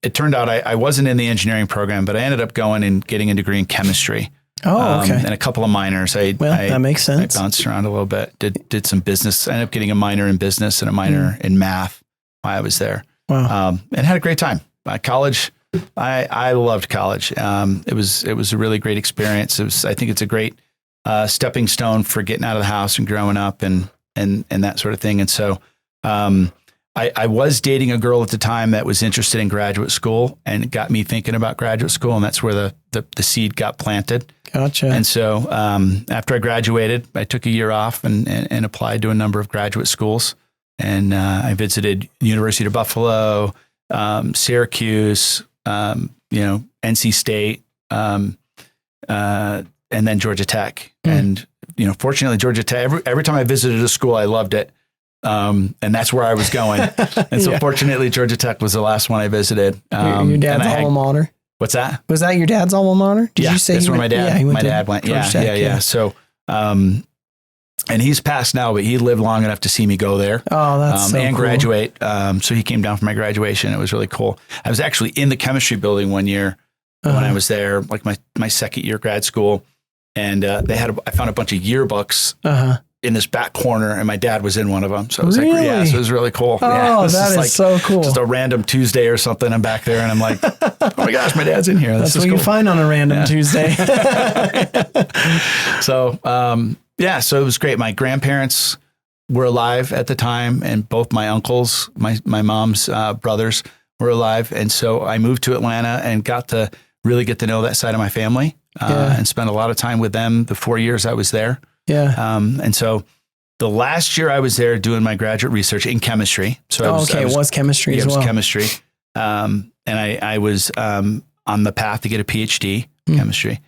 it turned out I wasn't in the engineering program, but I ended up going and getting a degree in chemistry. Oh, okay. And a couple of minors. That makes sense. I bounced around a little bit, did some business. I ended up getting a minor in business and a minor in math while I was there. Wow. And had a great time. College, I loved college. It was a really great experience. I think it's a great stepping stone for getting out of the house and growing up and that sort of thing. And so I was dating a girl at the time that was interested in graduate school and it got me thinking about graduate school. And that's where the seed got planted. Gotcha. And so after I graduated, I took a year off and applied to a number of graduate schools. And I visited University of Buffalo, Syracuse, NC State, and then Georgia Tech. And, fortunately, Georgia Tech, every time I visited a school, I loved it. And that's where I was going. And so fortunately, Georgia Tech was the last one I visited. Your dad's alma mater? What's that? Was that your dad's alma mater? Did you say that's where my dad went. Yeah. So, and he's passed now, but he lived long enough to see me go there. Oh, that's so and cool. graduate. So he came down for my graduation. It was really cool. I was actually in the chemistry building one year when I was there, like my second year grad school. And I found a bunch of yearbooks in this back corner, and my dad was in one of them. So it was so it was really cool. Oh, that is so cool. Just a random Tuesday or something. I'm back there and I'm like, oh my gosh, my dad's in here. That's what you find on a random Tuesday. So, so it was great. My grandparents were alive at the time, and both my uncles, my mom's brothers were alive. And so I moved to Atlanta and got to really get to know that side of my family and spent a lot of time with them the 4 years I was there. Yeah. And so the last year I was there doing my graduate research in chemistry. So it was chemistry as well. It was chemistry. And I was on the path to get a PhD in chemistry.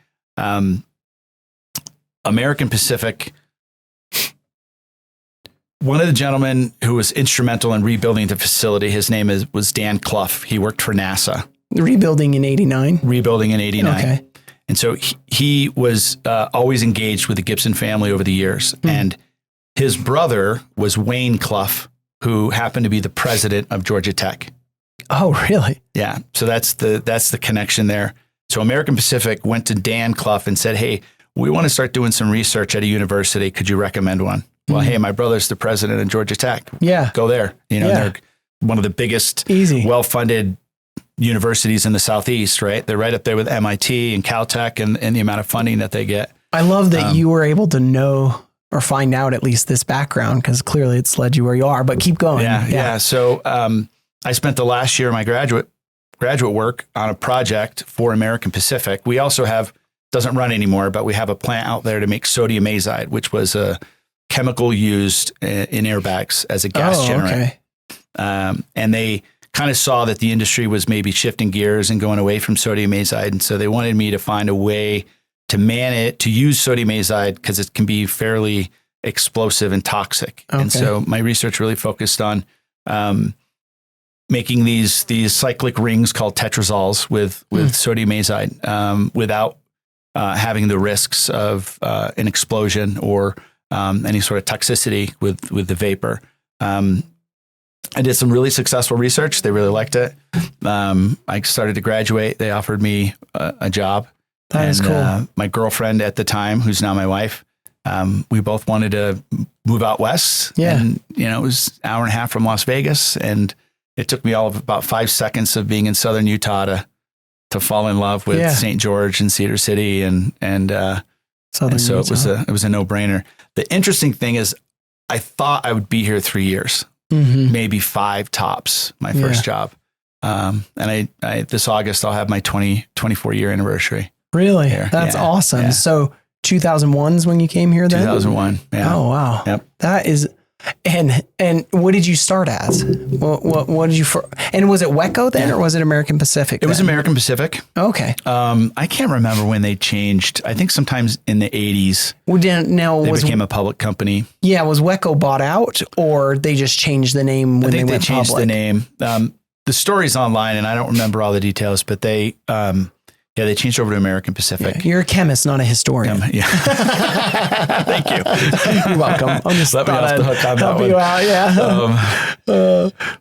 American Pacific, one of the gentlemen who was instrumental in rebuilding the facility, his name was Dan Clough. He worked for NASA. Rebuilding in 89? Rebuilding in 89. Okay. And so he was always engaged with the Gibson family over the years. And his brother was Wayne Clough, who happened to be the president of Georgia Tech. Oh, really? Yeah. So that's the connection there. So American Pacific went to Dan Clough and said, hey, we want to start doing some research at a university. Could you recommend one? Well, hey, my brother's the president of Georgia Tech. Yeah. Go there. They're one of the biggest, well-funded universities in the Southeast, right? They're right up there with MIT and Caltech and the amount of funding that they get. I love that you were able to know or find out at least this background, because clearly it's led you where you are, but keep going. Yeah. So I spent the last year of my graduate work on a project for American Pacific. We also doesn't run anymore, but we have a plant out there to make sodium azide, which was a chemical used in airbags as a gas generator. Okay. And they kind of saw that the industry was maybe shifting gears and going away from sodium azide. And so they wanted me to find a way to use sodium azide, because it can be fairly explosive and toxic. Okay. And so my research really focused on making these cyclic rings called tetrazoles with sodium azide without having the risks of an explosion or any sort of toxicity with the vapor. I did some really successful research. They really liked it. I started to graduate. They offered me a job. That is cool. My girlfriend at the time, who's now my wife, we both wanted to move out west. Yeah. And, it was an hour and a half from Las Vegas. And it took me all of about 5 seconds of being in Southern Utah to fall in love with St. George and Cedar City. And so Utah. it was a no-brainer. The interesting thing is I thought I would be here 3 years, maybe 5 tops, my first job. And I this August, I'll have my 24 year anniversary. Really? Here. That's Yeah. awesome. Yeah. So 2001 is when you came here then? 2001. Yeah. Oh, wow. Yep. That is, and what did you start as? What did you, and was it WECO then or was it American Pacific? It was American Pacific. Okay. I can't remember when they changed. I think sometimes in the 80s, they became a public company. Yeah. Was WECO bought out or they just changed the name when they went changed public? the name. The story's online and I don't remember all the details, but they changed over to American Pacific. Yeah, you're a chemist, not a historian. Yeah. Thank you. You're welcome. I'll just let me off the hook on that one. You out,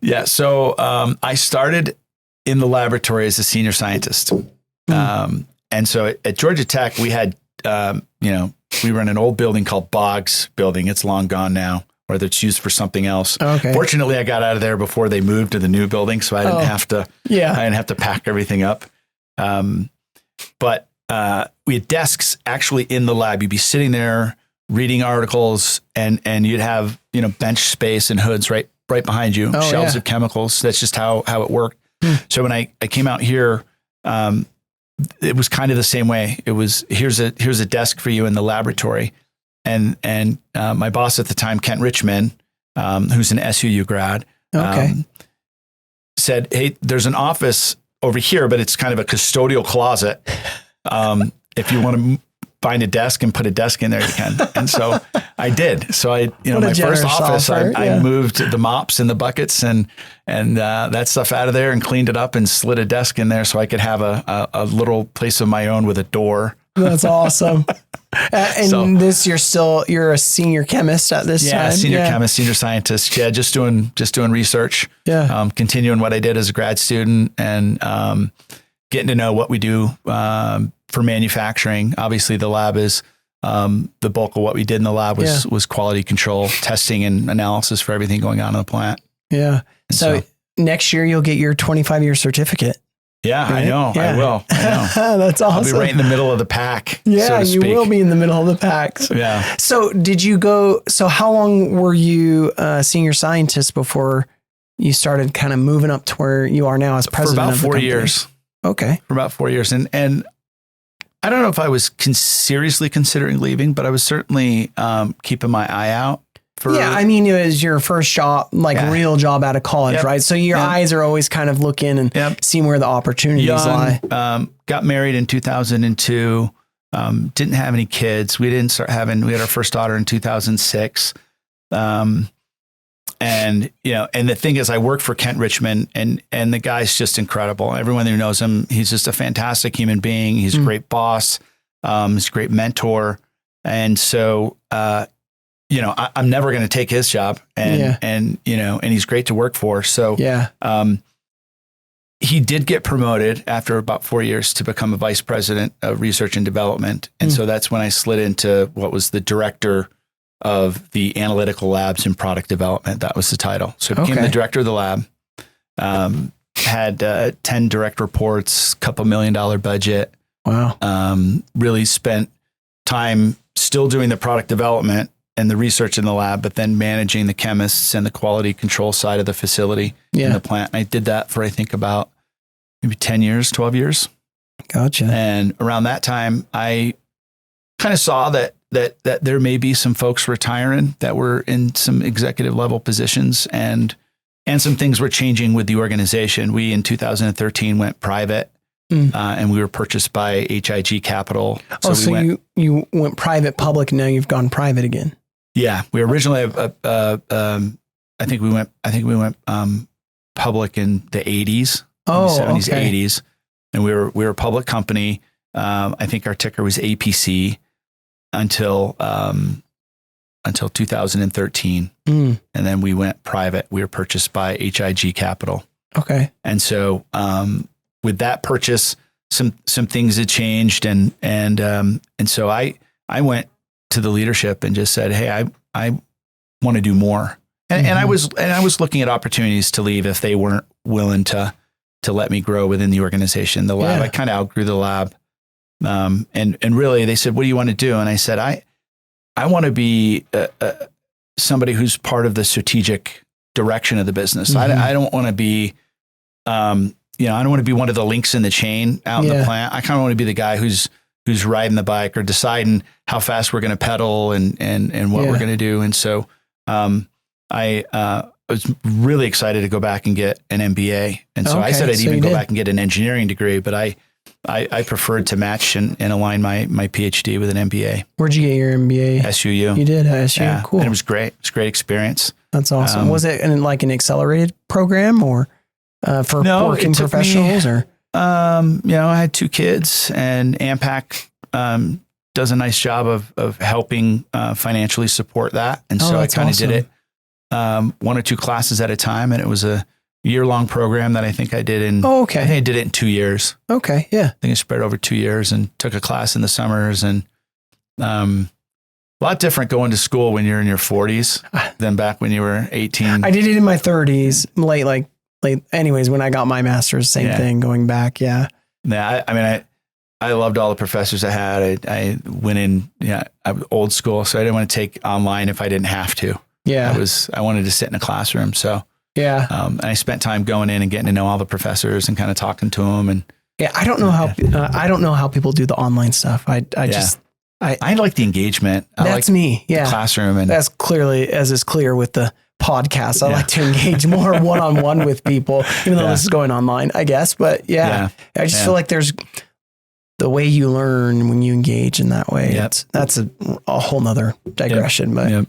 yeah. So I started in the laboratory as a senior scientist. And so at Georgia Tech, we had, we were in an old building called Boggs Building. It's long gone now, or it's used for something else. Okay. Fortunately, I got out of there before they moved to the new building, so I didn't have to. Yeah. I didn't have to pack everything up. But we had desks actually in the lab. You'd be sitting there reading articles, and you'd have bench space and hoods right behind you, shelves of chemicals. That's just how it worked. So when I came out here, it was kind of the same way. It was here's a desk for you in the laboratory, and my boss at the time, Kent Richmond, who's an SUU grad, said, "Hey, there's an office over here, but it's kind of a custodial closet. If you want to find a desk and put a desk in there, you can." And so I did. So my first office, I moved the mops and the buckets and that stuff out of there and cleaned it up and slid a desk in there so I could have a little place of my own with a door. That's awesome. You're a senior chemist at this time. Yeah, senior chemist, senior scientist. Yeah, just doing research. Yeah. Continuing what I did as a grad student and getting to know what we do for manufacturing. Obviously, the lab is the bulk of what we did in the lab was quality control, testing, and analysis for everything going on in the plant. Yeah. So next year you'll get your 25-year certificate. Yeah, right? I know. Yeah. I will. I know. That's awesome. I'll be right in the middle of the pack. Yeah, so to speak. You will be in the middle of the pack. Yeah. So so how long were you a senior scientist before you started kind of moving up to where you are now as president? For about of the 4 company? years. Okay. For about 4 years. And I don't know if I was seriously considering leaving, but I was certainly keeping my eye out. It was your first job, real job out of college, right? So your eyes are always kind of looking and seeing where the opportunities lie. Got married in 2002. Didn't have any kids. We had our first daughter in 2006. And the thing is, I worked for Kent Richmond and the guy's just incredible. Everyone who knows him, he's just a fantastic human being. He's a great boss. He's a great mentor. And so, I'm never going to take his job and he's great to work for. So, he did get promoted after about 4 years to become a vice president of research and development. And so that's when I slid into what was the director of the analytical labs and product development. That was the title. So I became the director of the lab, had 10 direct reports, $2 million budget. Wow. Really spent time still doing the product development and the research in the lab, but then managing the chemists and the quality control side of the facility in the plant. And I did that for, I think, about maybe 10 years, 12 years. Gotcha. And around that time, I kind of saw that there may be some folks retiring that were in some executive level positions and some things were changing with the organization. We, in 2013, went private. And we were purchased by HIG Capital. So you went private, public, and now you've gone private again. Yeah, we originally, I think we went public in the 80s, 70s, okay. 80s, and we were a public company. I think our ticker was APC until 2013, and then we went private. We were purchased by HIG Capital. Okay, and so with that purchase, some things had changed, and so I went to the leadership and just said, hey, I want to do more. And I was looking at opportunities to leave if they weren't willing to let me grow within the organization. The lab, I kind of outgrew the lab. And really they said, what do you want to do? And I said, I want to be somebody who's part of the strategic direction of the business. I don't want to be, I don't want to be one of the links in the chain out in the plant. I kind of want to be the guy who's riding the bike or deciding how fast we're going to pedal and what we're going to do. And so, I was really excited to go back and get an MBA. And so I said I'd even go back and get an engineering degree, but I preferred to match and align my PhD with an MBA. Where'd you get your MBA? SUU. You did SUU. Yeah. Cool. And it was great. It was a great experience. That's awesome. Was it like an accelerated program or for working professionals or? I had 2 kids, and AMPAC does a nice job of helping financially support that. And so I kind of did it 1 or 2 classes at a time, and it was a year-long program that I think I did in. Oh, okay. I think I did it in 2 years. Okay, yeah. I think I spread over 2 years and took a class in the summers, and a lot different going to school when you're in your 40s than back when you were 18. I did it in my 30s, late. Anyways, when I got my master's, same thing. Going back, yeah. Yeah, I loved all the professors I had. I went in, I was old school, so I didn't want to take online if I didn't have to. Yeah, I wanted to sit in a classroom. So yeah, and I spent time going in and getting to know all the professors and kind of talking to them. And I don't know how people do the online stuff. I like the engagement. That's me. Yeah, the classroom, and as is clear with the podcast. I like to engage more one-on-one with people, even though this is going online, I guess. But I just feel like there's the way you learn when you engage in that way. That's a whole nother digression, but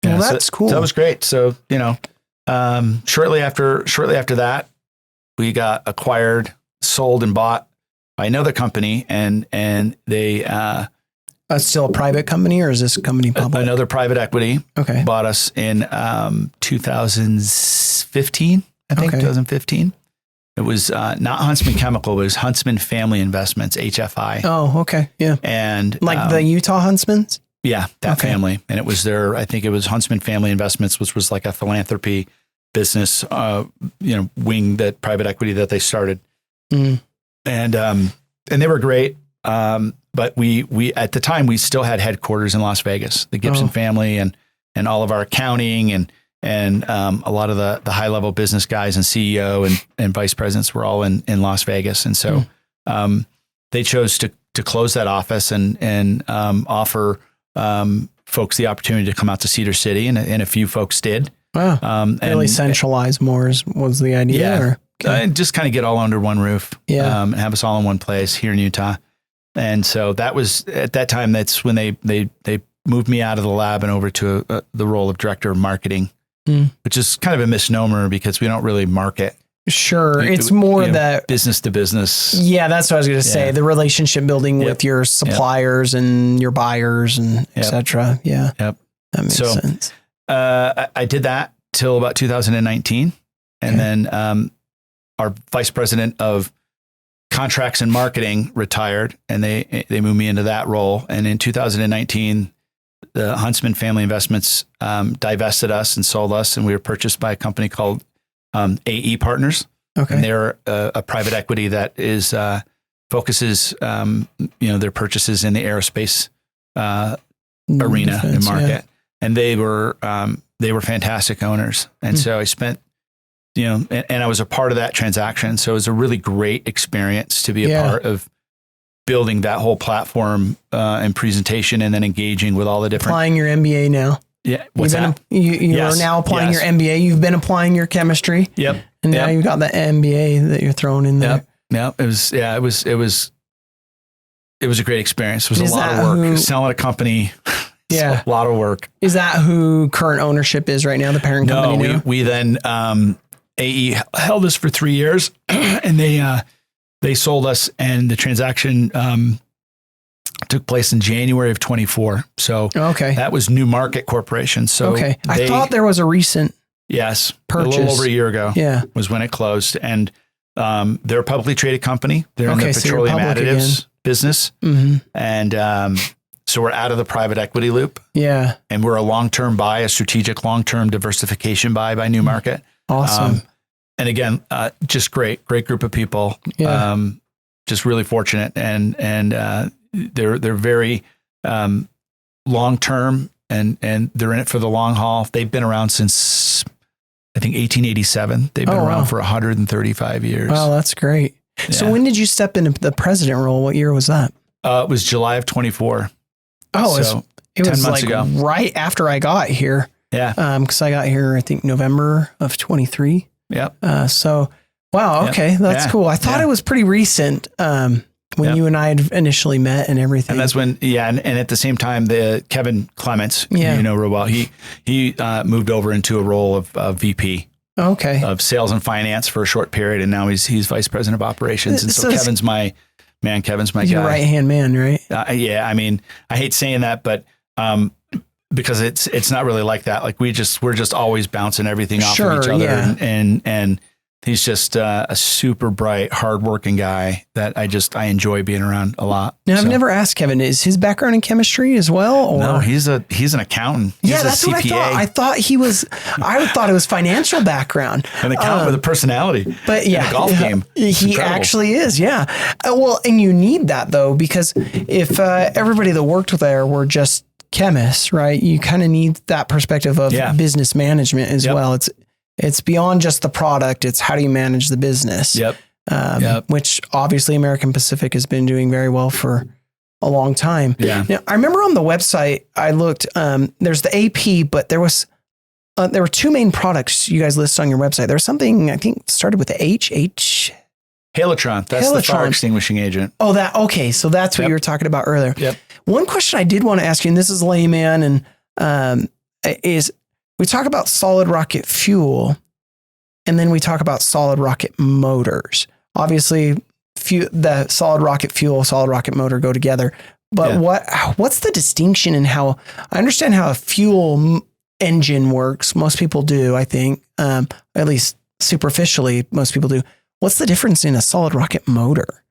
well, that's cool. So that was great. So, shortly after that, we got acquired, sold and bought by another company, and they, still a private company, or is this company public? Another private equity bought us in 2015, I think, 2015. It was not Huntsman Chemical, it was Huntsman Family Investments, HFI. Oh, okay. Yeah. And like the Utah Huntsmans? Yeah, that family. And it was I think it was Huntsman Family Investments, which was like a philanthropy business, wing, that private equity that they started. And they were great. But we at the time, we still had headquarters in Las Vegas, the Gibson family, and all of our accounting and a lot of the high level business guys and CEO and vice presidents were all in Las Vegas. And so they chose to close that office and offer folks the opportunity to come out to Cedar City, and a few folks did. Wow. Really centralize more was the idea. Yeah. And just kind of get all under one roof. Yeah. And have us all in one place here in Utah. And so that was, at that time, that's when they moved me out of the lab and over to the role of director of marketing, which is kind of a misnomer because we don't really market. Sure. It's more that business to business. Yeah, that's what I was going to say. The relationship building with your suppliers and your buyers and et cetera. Yeah. Yep. That makes sense. I did that till about 2019. And then our vice president of contracts and marketing retired, and they moved me into that role. And in 2019, the Huntsman Family Investments divested us and sold us, and we were purchased by a company called AE Partners. Okay. And they're a private equity that is focuses their purchases in the aerospace arena and market. Yeah. And they were fantastic owners. And so I spent, and I was a part of that transaction. So it was a really great experience to be a part of building that whole platform and presentation, and then engaging with all the different. Applying your MBA now. Yeah. What's that? You are now applying your MBA. You've been applying your chemistry. Yep. And now you've got the MBA that you're throwing in there. Yep. It was a great experience. It was a lot of work. Selling a company Yeah. a lot of work. Is that who current ownership is right now? The parent company? No, we then, AE held us for 3 years and they sold us, and the transaction, took place in January of 24. So that was New Market Corporation. So I thought there was a recent purchase. A little over a year ago was when it closed. And they're a publicly traded company. They're in the petroleum additives business. And so we're out of the private equity loop. Yeah. And we're a long-term buy, a strategic long-term diversification buy by New Market. Awesome. And again, just great group of people. Yeah. Just really fortunate. And they're very long-term and they're in it for the long haul. They've been around since, I think, 1887. They've been around for 135 years. Wow, that's great. Yeah. So when did you step into the president role? What year was that? It was July of 24. Oh, so it was like ago. Right after I got here. Yeah. Because I got here, I think, November of 23. Yep. So, wow. Okay. That's cool. I thought it was pretty recent. When you and I had initially met and everything. And that's when, and at the same time, the Kevin Clements, you know real well, he moved over into a role of VP. Okay. Of sales and finance for a short period, and now he's vice president of operations. And so Kevin's my guy. Your right-hand man, right? Yeah. I mean, I hate saying that, but because it's not really like that. Like we're just always bouncing everything off of each other, and he's just a super bright, hardworking guy that I enjoy being around a lot. Now, I've never asked Kevin, is his background in chemistry as well? Or? No, he's an accountant. He's that's a CPA. what I thought. I thought it was financial background. An accountant with a personality. But a golf game. He actually is. Yeah. Well, and you need that though, because if everybody that worked there were just chemists, right? You kind of need that perspective of business management as well. It's beyond just the product. It's how do you manage the business? Which obviously American Pacific has been doing very well for a long time. Yeah. Now, I remember on the website, I looked, there's the AP, but there were two main products you guys list on your website. There was something, I think, started with the H. Halotron. That's the fire extinguishing agent. Oh, okay. So that's what you were talking about earlier. Yep. One question I did want to ask you, and this is layman, and is we talk about solid rocket fuel, and then we talk about solid rocket motors. Obviously, the solid rocket fuel, solid rocket motor go together. But what's the distinction in how I understand how a fuel engine works? Most people do, I think, at least superficially, most people do. What's the difference in a solid rocket motor?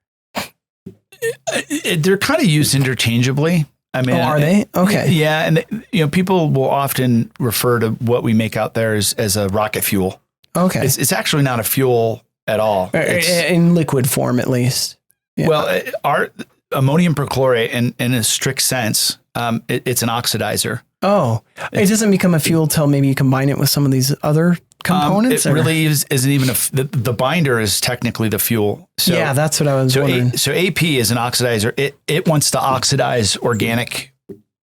They're kind of used interchangeably. I mean, are they? Okay. Yeah. And, people will often refer to what we make out there as a rocket fuel. Okay. It's actually not a fuel at all. In liquid form, at least. Yeah. Well, our ammonium perchlorate, in a strict sense, it's an oxidizer. Oh, it doesn't become a fuel till maybe you combine it with some of these other components? It really isn't even the binder is technically the fuel. So, yeah, that's what I was wondering. So AP is an oxidizer. It wants to oxidize organic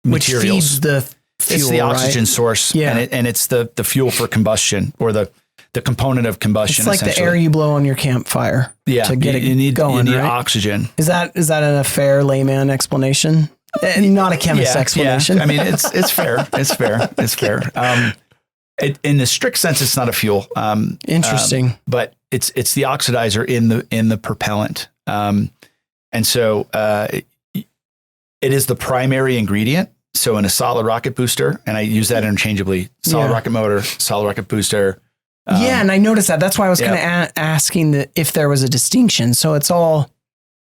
materials. Which feeds the fuel, it's the oxygen source, and it's the fuel for combustion, or the component of combustion. It's like the air you blow on your campfire to get it going. You need oxygen. Is that a fair layman explanation? Not a chemist explanation. Yeah. I mean, it's fair. It's fair. In the strict sense, it's not a fuel. Interesting. But it's the oxidizer in the propellant. And so it is the primary ingredient. So in a solid rocket booster, and I use that interchangeably, solid rocket motor, solid rocket booster. And I noticed that. That's why I was kind of asking if there was a distinction. So it's all.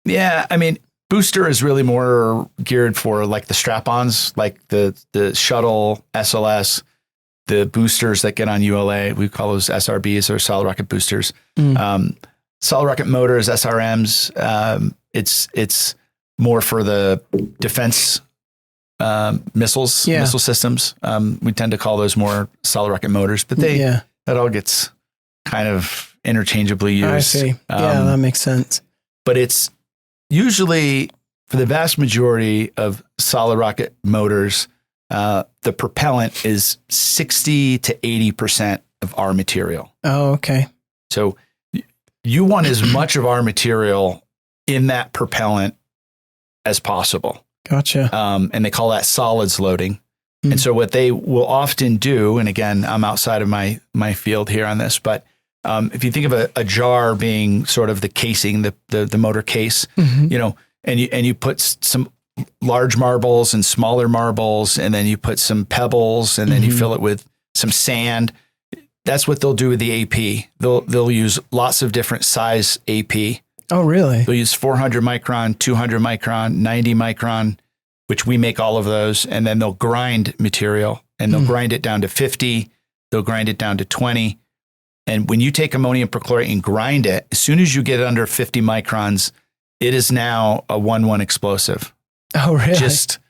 Yeah. I mean, booster is really more geared for like the strap-ons, like the shuttle, SLS, the boosters that get on ULA. We call those SRBs, or solid rocket boosters. Solid rocket motors, SRMs. It's more for the defense missile systems. We tend to call those more solid rocket motors, but that all gets kind of interchangeably used. I see. That makes sense. But it's usually, for the vast majority of solid rocket motors, the propellant is 60 to 80% of our material. Oh, okay. So you want as much of our material in that propellant as possible. Gotcha. And they call that solids loading. And so what they will often do, and again, I'm outside of my field here on this, but if you think of a jar being sort of the casing, the motor case, you know, and you put some large marbles and smaller marbles, and then you put some pebbles, and then you fill it with some sand. That's what they'll do with the AP. They'll use lots of different size AP. Oh, really? They'll use 400 micron, 200 micron, 90 micron, which we make all of those. And then they'll grind material, and they'll grind it down to 50. They'll grind it down to 20. And when you take ammonium perchlorate and grind it, as soon as you get it under 50 microns, it is now a 1-1 explosive. Oh, really? Just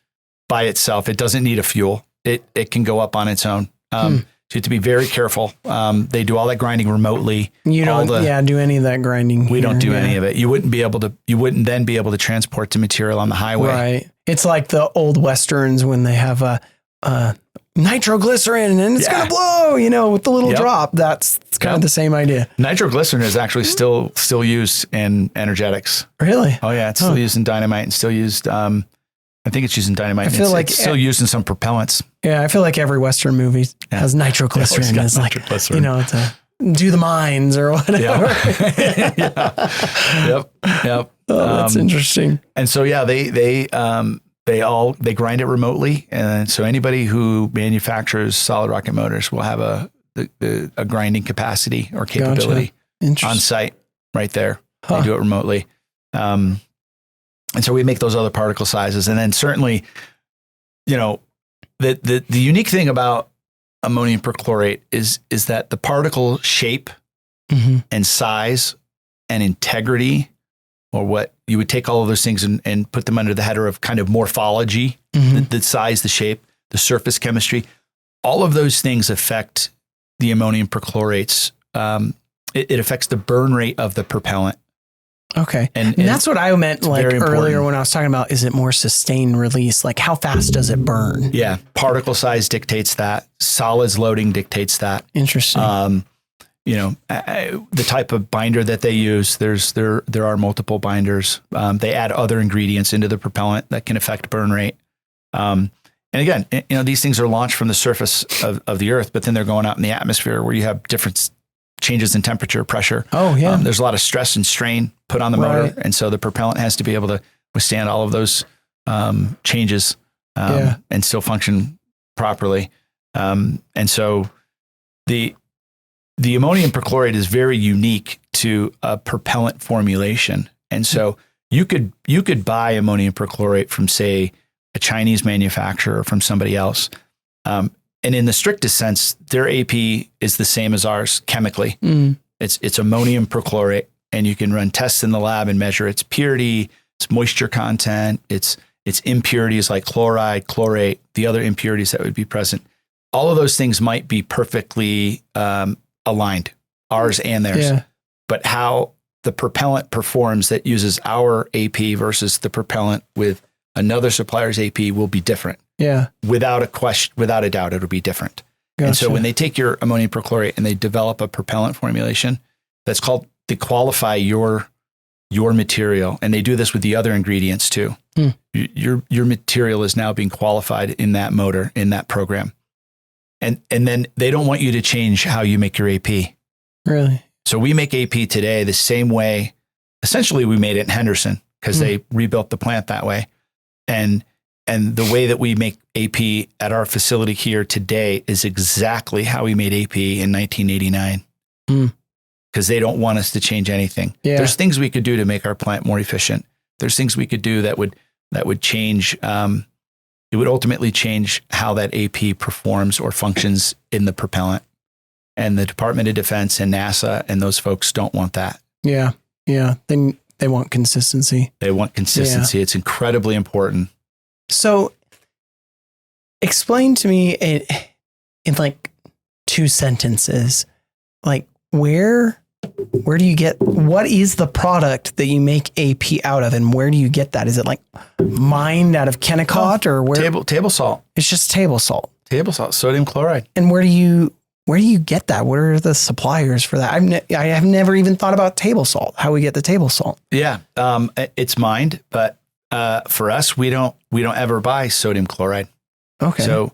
by itself. It doesn't need a fuel. It can go up on its own. So you have to be very careful. They do all that grinding remotely. You don't do any of that grinding. We don't do any of it. You wouldn't then be able to transport the material on the highway. Right. It's like the old Westerns when they have a nitroglycerin and it's going to blow, you know, with the little drop. It's kind of the same idea. Nitroglycerin is actually still used in energetics. Really? Oh yeah. It's still used in dynamite and still used, I think it's used in dynamite. It's still used in some propellants. Yeah. I feel like every Western movie has nitroglycerin. It's like, you know, to do the mines or whatever. Yep. Oh, that's interesting. And so, they grind it remotely. And so anybody who manufactures solid rocket motors will have a grinding capacity or capability on site right there. They do it remotely. And so we make those other particle sizes. And then certainly, you know, the unique thing about ammonium perchlorate is that the particle shape and size and integrity, or what you would take all of those things and put them under the header of kind of morphology, the size, the shape, the surface chemistry, all of those things affect the ammonium perchlorates. It affects the burn rate of the propellant. Okay. And that's what I meant like earlier when I was talking about, is it more sustained release? Like how fast does it burn? Yeah. Particle size dictates that. Solids loading dictates that. Interesting. You know, the type of binder that they use, there are multiple binders. They add other ingredients into the propellant that can affect burn rate. And again, you know, these things are launched from the surface of the earth, but then they're going out in the atmosphere where you have different changes in temperature, pressure. Oh yeah. There's a lot of stress and strain put on the motor. And so the propellant has to be able to withstand all of those changes and still function properly. And so the ammonium perchlorate is very unique to a propellant formulation. And so you could buy ammonium perchlorate from, say, a Chinese manufacturer or from somebody else. And in the strictest sense, their AP is the same as ours chemically. It's ammonium perchlorate, and you can run tests in the lab and measure its purity, its moisture content, its impurities like chloride, chlorate, the other impurities that would be present. All of those things might be perfectly aligned, ours and theirs. Yeah. But how the propellant performs that uses our AP versus the propellant with another supplier's AP will be different. Yeah. Without a doubt, it'll be different. Gotcha. And so when they take your ammonium perchlorate and they develop a propellant formulation, that's called, they qualify your material. And they do this with the other ingredients too. Your material is now being qualified in that motor, in that program. And then they don't want you to change how you make your AP. Really? So we make AP today the same way. Essentially, we made it in Henderson because they rebuilt the plant that way. And the way that we make AP at our facility here today is exactly how we made AP in 1989. Because they don't want us to change anything. Yeah. There's things we could do to make our plant more efficient. There's things we could do that would change. It would ultimately change how that AP performs or functions in the propellant. And the Department of Defense and NASA and those folks don't want that. Yeah. Yeah. They want consistency. They want consistency. Yeah. It's incredibly important. So explain to me in like 2 sentences, like where do you get, what is the product that you make AP out of, and where do you get that? Is it like mined out of Kennecott or where? Table salt. It's just table salt. Table salt, sodium chloride. And where do you get that? What are the suppliers for that? I have never even thought about table salt, how we get the table salt. Yeah. It's mined, but for us, we don't ever buy sodium chloride. Okay. So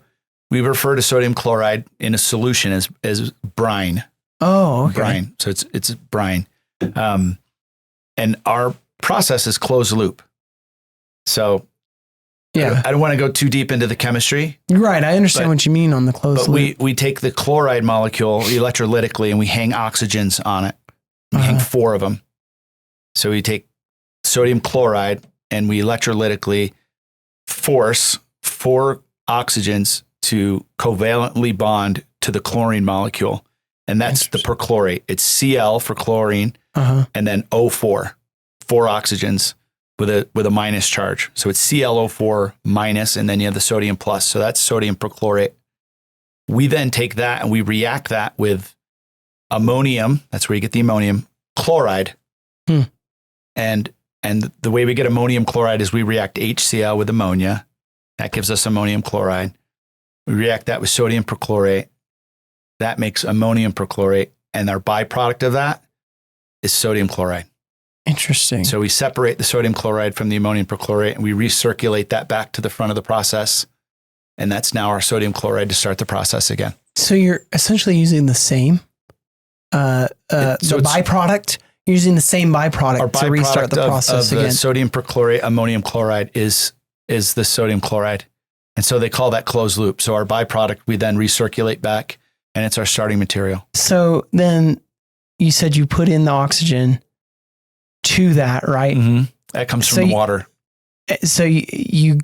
we refer to sodium chloride in a solution as brine. Oh, okay. Brine. So it's brine. And our process is closed loop. So yeah, I don't want to go too deep into the chemistry. Right. I understand what you mean on the closed loop. We take the chloride molecule electrolytically and we hang oxygens on it. We hang 4 of them. So we take sodium chloride and we electrolytically force 4 oxygens to covalently bond to the chlorine molecule. And that's the perchlorate. It's Cl for chlorine and then O4, 4 oxygens with a minus charge. So it's ClO4 minus, and then you have the sodium plus. So that's sodium perchlorate. We then take that and we react that with ammonium. That's where you get the ammonium chloride. And the way we get ammonium chloride is we react HCl with ammonia. That gives us ammonium chloride. We react that with sodium perchlorate. That makes ammonium perchlorate. And our byproduct of that is sodium chloride. Interesting. So we separate the sodium chloride from the ammonium perchlorate and we recirculate that back to the front of the process. And that's now our sodium chloride to start the process again. So you're essentially using the same byproduct, using the same byproduct to restart the process again. The sodium perchlorate, ammonium chloride is the sodium chloride. And so they call that closed loop. So our byproduct, we then recirculate back and it's our starting material. So then you said you put in the oxygen to that, right? Mm-hmm. That comes from the water. So you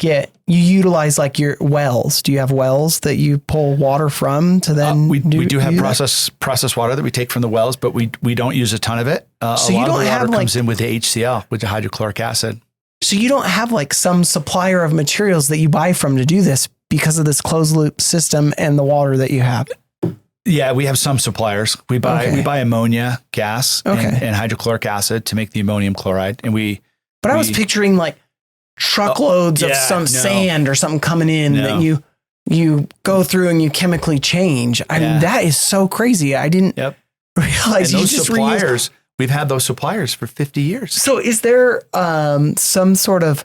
utilize like your wells. Do you have wells that you pull water from to then? We do have process water that we take from the wells, but we don't use a ton of it. So a lot of the water comes in with the HCl, with the hydrochloric acid. So you don't have like some supplier of materials that you buy from to do this because of this closed loop system and the water that you have. Yeah, we have some suppliers. We buy ammonia gas and hydrochloric acid to make the ammonium chloride, and I was picturing like truckloads of sand or something coming in that you go through and you chemically change. I mean, that is so crazy. I didn't realize and those suppliers. We've had those suppliers for 50 years. So, is there some sort of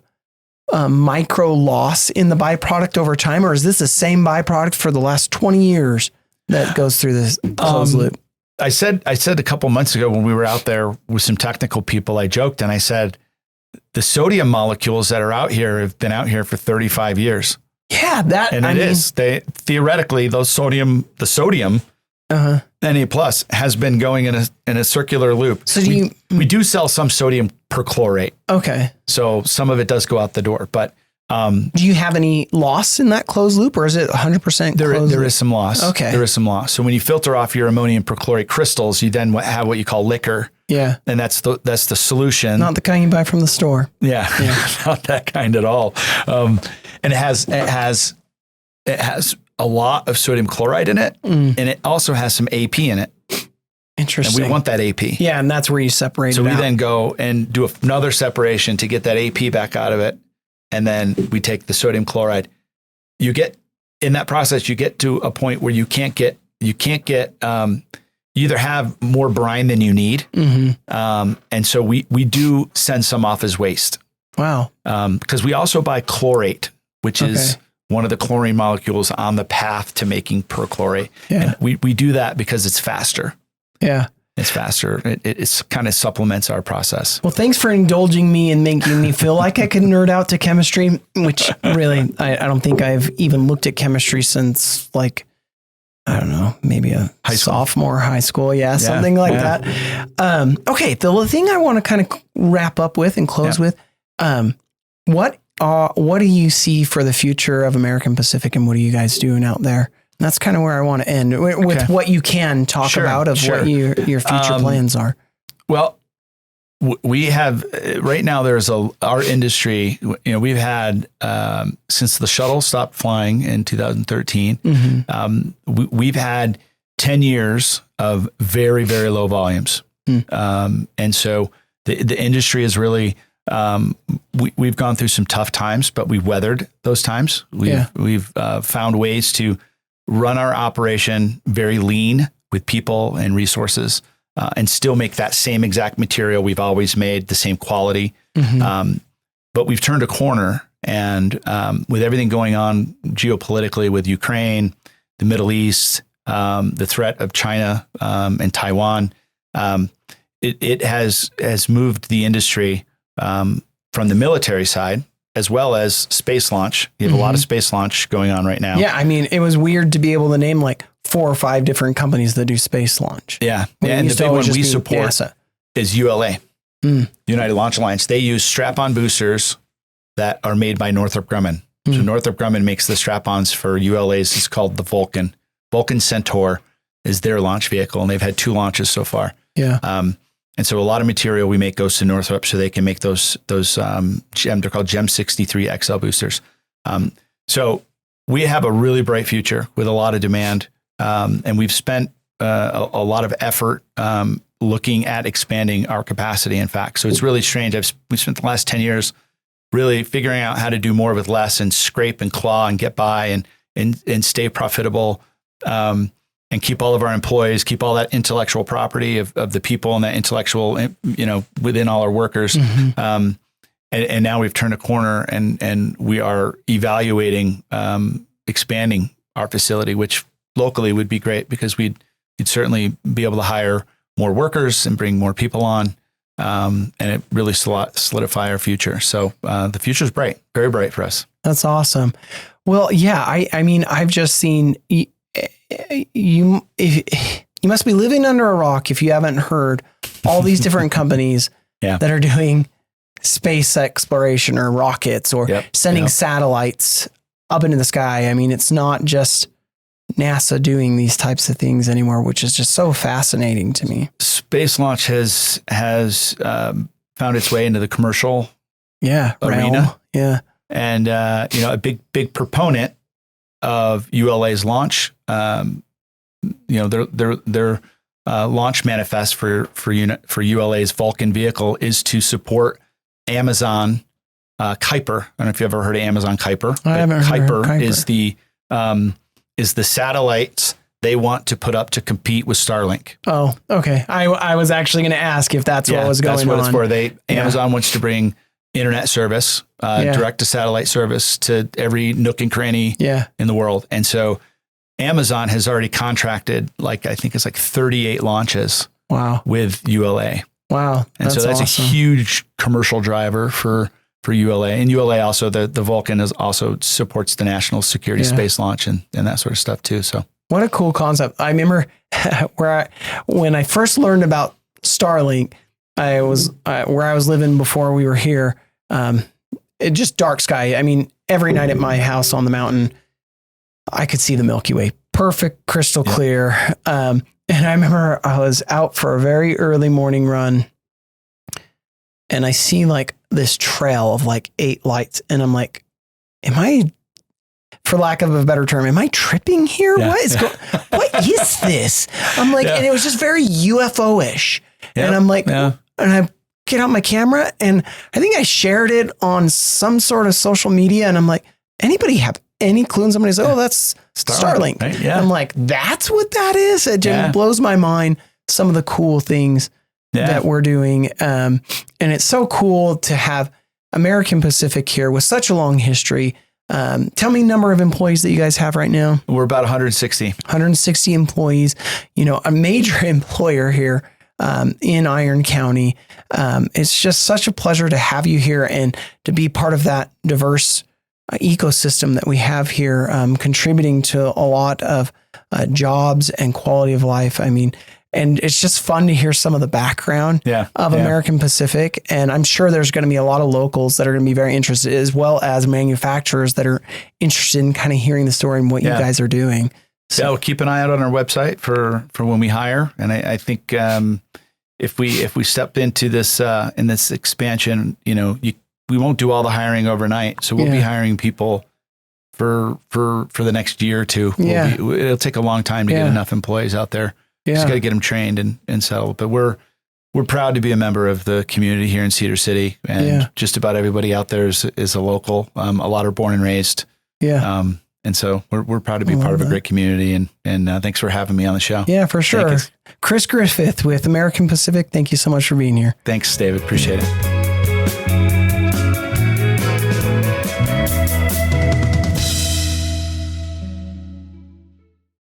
micro loss in the byproduct over time, or is this the same byproduct for the last 20 years? That goes through this closed loop. I said a couple months ago when we were out there with some technical people, I joked and I said, the sodium molecules that are out here have been out here for 35 years. Yeah, They theoretically, the sodium Na plus has been going in a circular loop. So we do sell some sodium perchlorate. Okay. So some of it does go out the door, but do you have any loss in that closed loop, or is it 100% there is some loss. Okay. There is some loss. So when you filter off your ammonium perchlorate crystals, you then have what you call liquor. Yeah. And that's the solution. Not the kind you buy from the store. Yeah. Not that kind at all. And it has a lot of sodium chloride in it, and it also has some AP in it. Interesting. And we want that AP. Yeah, and that's where you separate it out. So we then go and do another separation to get that AP back out of it. And then we take the sodium chloride. In that process, you get to a point where you either have more brine than you need. Mm-hmm. And so we do send some off as waste. Wow. Because we also buy chlorate, which is one of the chlorine molecules on the path to making perchlorate. Yeah. And we do that because it's faster. Yeah. It's faster. It's kind of supplements our process. Well, thanks for indulging me and making me feel like I could nerd out to chemistry, which really, I don't think I've even looked at chemistry since like, I don't know, maybe a sophomore high school. Yeah, something like that. Okay. The thing I want to kind of wrap up with and close with, what do you see for the future of American Pacific, and what are you guys doing out there? That's kind of where I want to end with what you can talk about of what your future plans are. Well, we have right now. Our industry. We've had since the shuttle stopped flying in 2013. Mm-hmm. We've had 10 years of very, very low volumes, and so the industry is really. We've gone through some tough times, but we weathered those times. We've found ways to run our operation very lean with people and resources, and still make that same exact material we've always made, the same quality. Mm-hmm. But we've turned a corner, And with everything going on geopolitically with Ukraine, the Middle East, the threat of China and Taiwan, it has moved the industry from the military side as well as space launch. You have a lot of space launch going on right now. Yeah, I mean, it was weird to be able to name like 4 or 5 different companies that do space launch. Yeah, and the big one we support NASA. Is ULA, United Launch Alliance. They use strap-on boosters that are made by Northrop Grumman. So Northrop Grumman makes the strap-ons for ULAs. It's called the Vulcan. Vulcan Centaur is their launch vehicle, and they've had 2 launches so far. Yeah. And so a lot of material we make goes to Northrop so they can make those they're called GEM 63 XL boosters. So we have a really bright future with a lot of demand. And we've spent a lot of effort looking at expanding our capacity, in fact. So it's really strange. We spent the last 10 years really figuring out how to do more with less and scrape and claw and get by and stay profitable. And keep all of our employees, keep all that intellectual property of the people and that intellectual, within all our workers. And now we've turned a corner and we are evaluating expanding our facility, which locally would be great because we'd certainly be able to hire more workers and bring more people on. And it really solidify our future. So the future is bright, very bright for us. That's awesome. Well, yeah, I mean, I've just seen you must be living under a rock if you haven't heard all these different companies that are doing space exploration or rockets or sending satellites up into the sky. I mean, it's not just NASA doing these types of things anymore, which is just so fascinating to me. Space launch has found its way into the commercial arena. Realm. Yeah. And, a big proponent of ULA's launch. Their launch manifest for ULA's Vulcan vehicle is to support Amazon Kuiper. I don't know if you ever heard of Amazon Kuiper. I haven't heard of Kuiper. Is the satellites they want to put up to compete with Starlink. Oh, okay. I was actually going to ask if that's what was going on. That's what it's for. Amazon wants to bring internet service, direct to satellite service to every nook and cranny in the world. And so Amazon has already contracted I think it's 38 launches with ULA. Wow. And so that's awesome. A huge commercial driver for ULA. And ULA also, the Vulcan also supports the national security space launch and that sort of stuff too. So what a cool concept. I remember when I first learned about Starlink, I was where I was living before we were here. It just dark sky. I mean, every night at my house on the mountain, I could see the Milky Way, perfect, crystal clear. And I remember I was out for a very early morning run and I see this trail of 8 lights. And I'm like, am I, for lack of a better term, am I tripping here? Yeah. What is this? I'm like, and it was just very UFO-ish. Yep. And I'm like, and I get out my camera and I think I shared it on some sort of social media. And I'm like, anybody have any clue? And somebody says, oh, that's Starlink. Right? Yeah. I'm like, that's what that is. It just blows my mind. Some of the cool things that we're doing. And it's so cool to have American Pacific here with such a long history. Tell me the number of employees that you guys have right now. We're about 160. 160 employees, a major employer here in Iron County. It's just such a pleasure to have you here and to be part of that diverse ecosystem that we have here, contributing to a lot of jobs and quality of life. I mean, and it's just fun to hear some of the background of American Pacific. And I'm sure there's going to be a lot of locals that are going to be very interested, as well as manufacturers that are interested in kind of hearing the story and what you guys are doing. So we'll keep an eye out on our website for when we hire. And I think if we step into this in this expansion, we won't do all the hiring overnight. So we'll be hiring people for the next year or two. It'll take a long time to get enough employees out there. Just got to get them trained and settled. But we're proud to be a member of the community here in Cedar City, and just about everybody out there is a local. A lot are born and raised. And so we're proud to be part of a great community. And thanks for having me on the show. Yeah, for sure. Kris Griffith with American Pacific. Thank you so much for being here. Thanks, David. Appreciate it.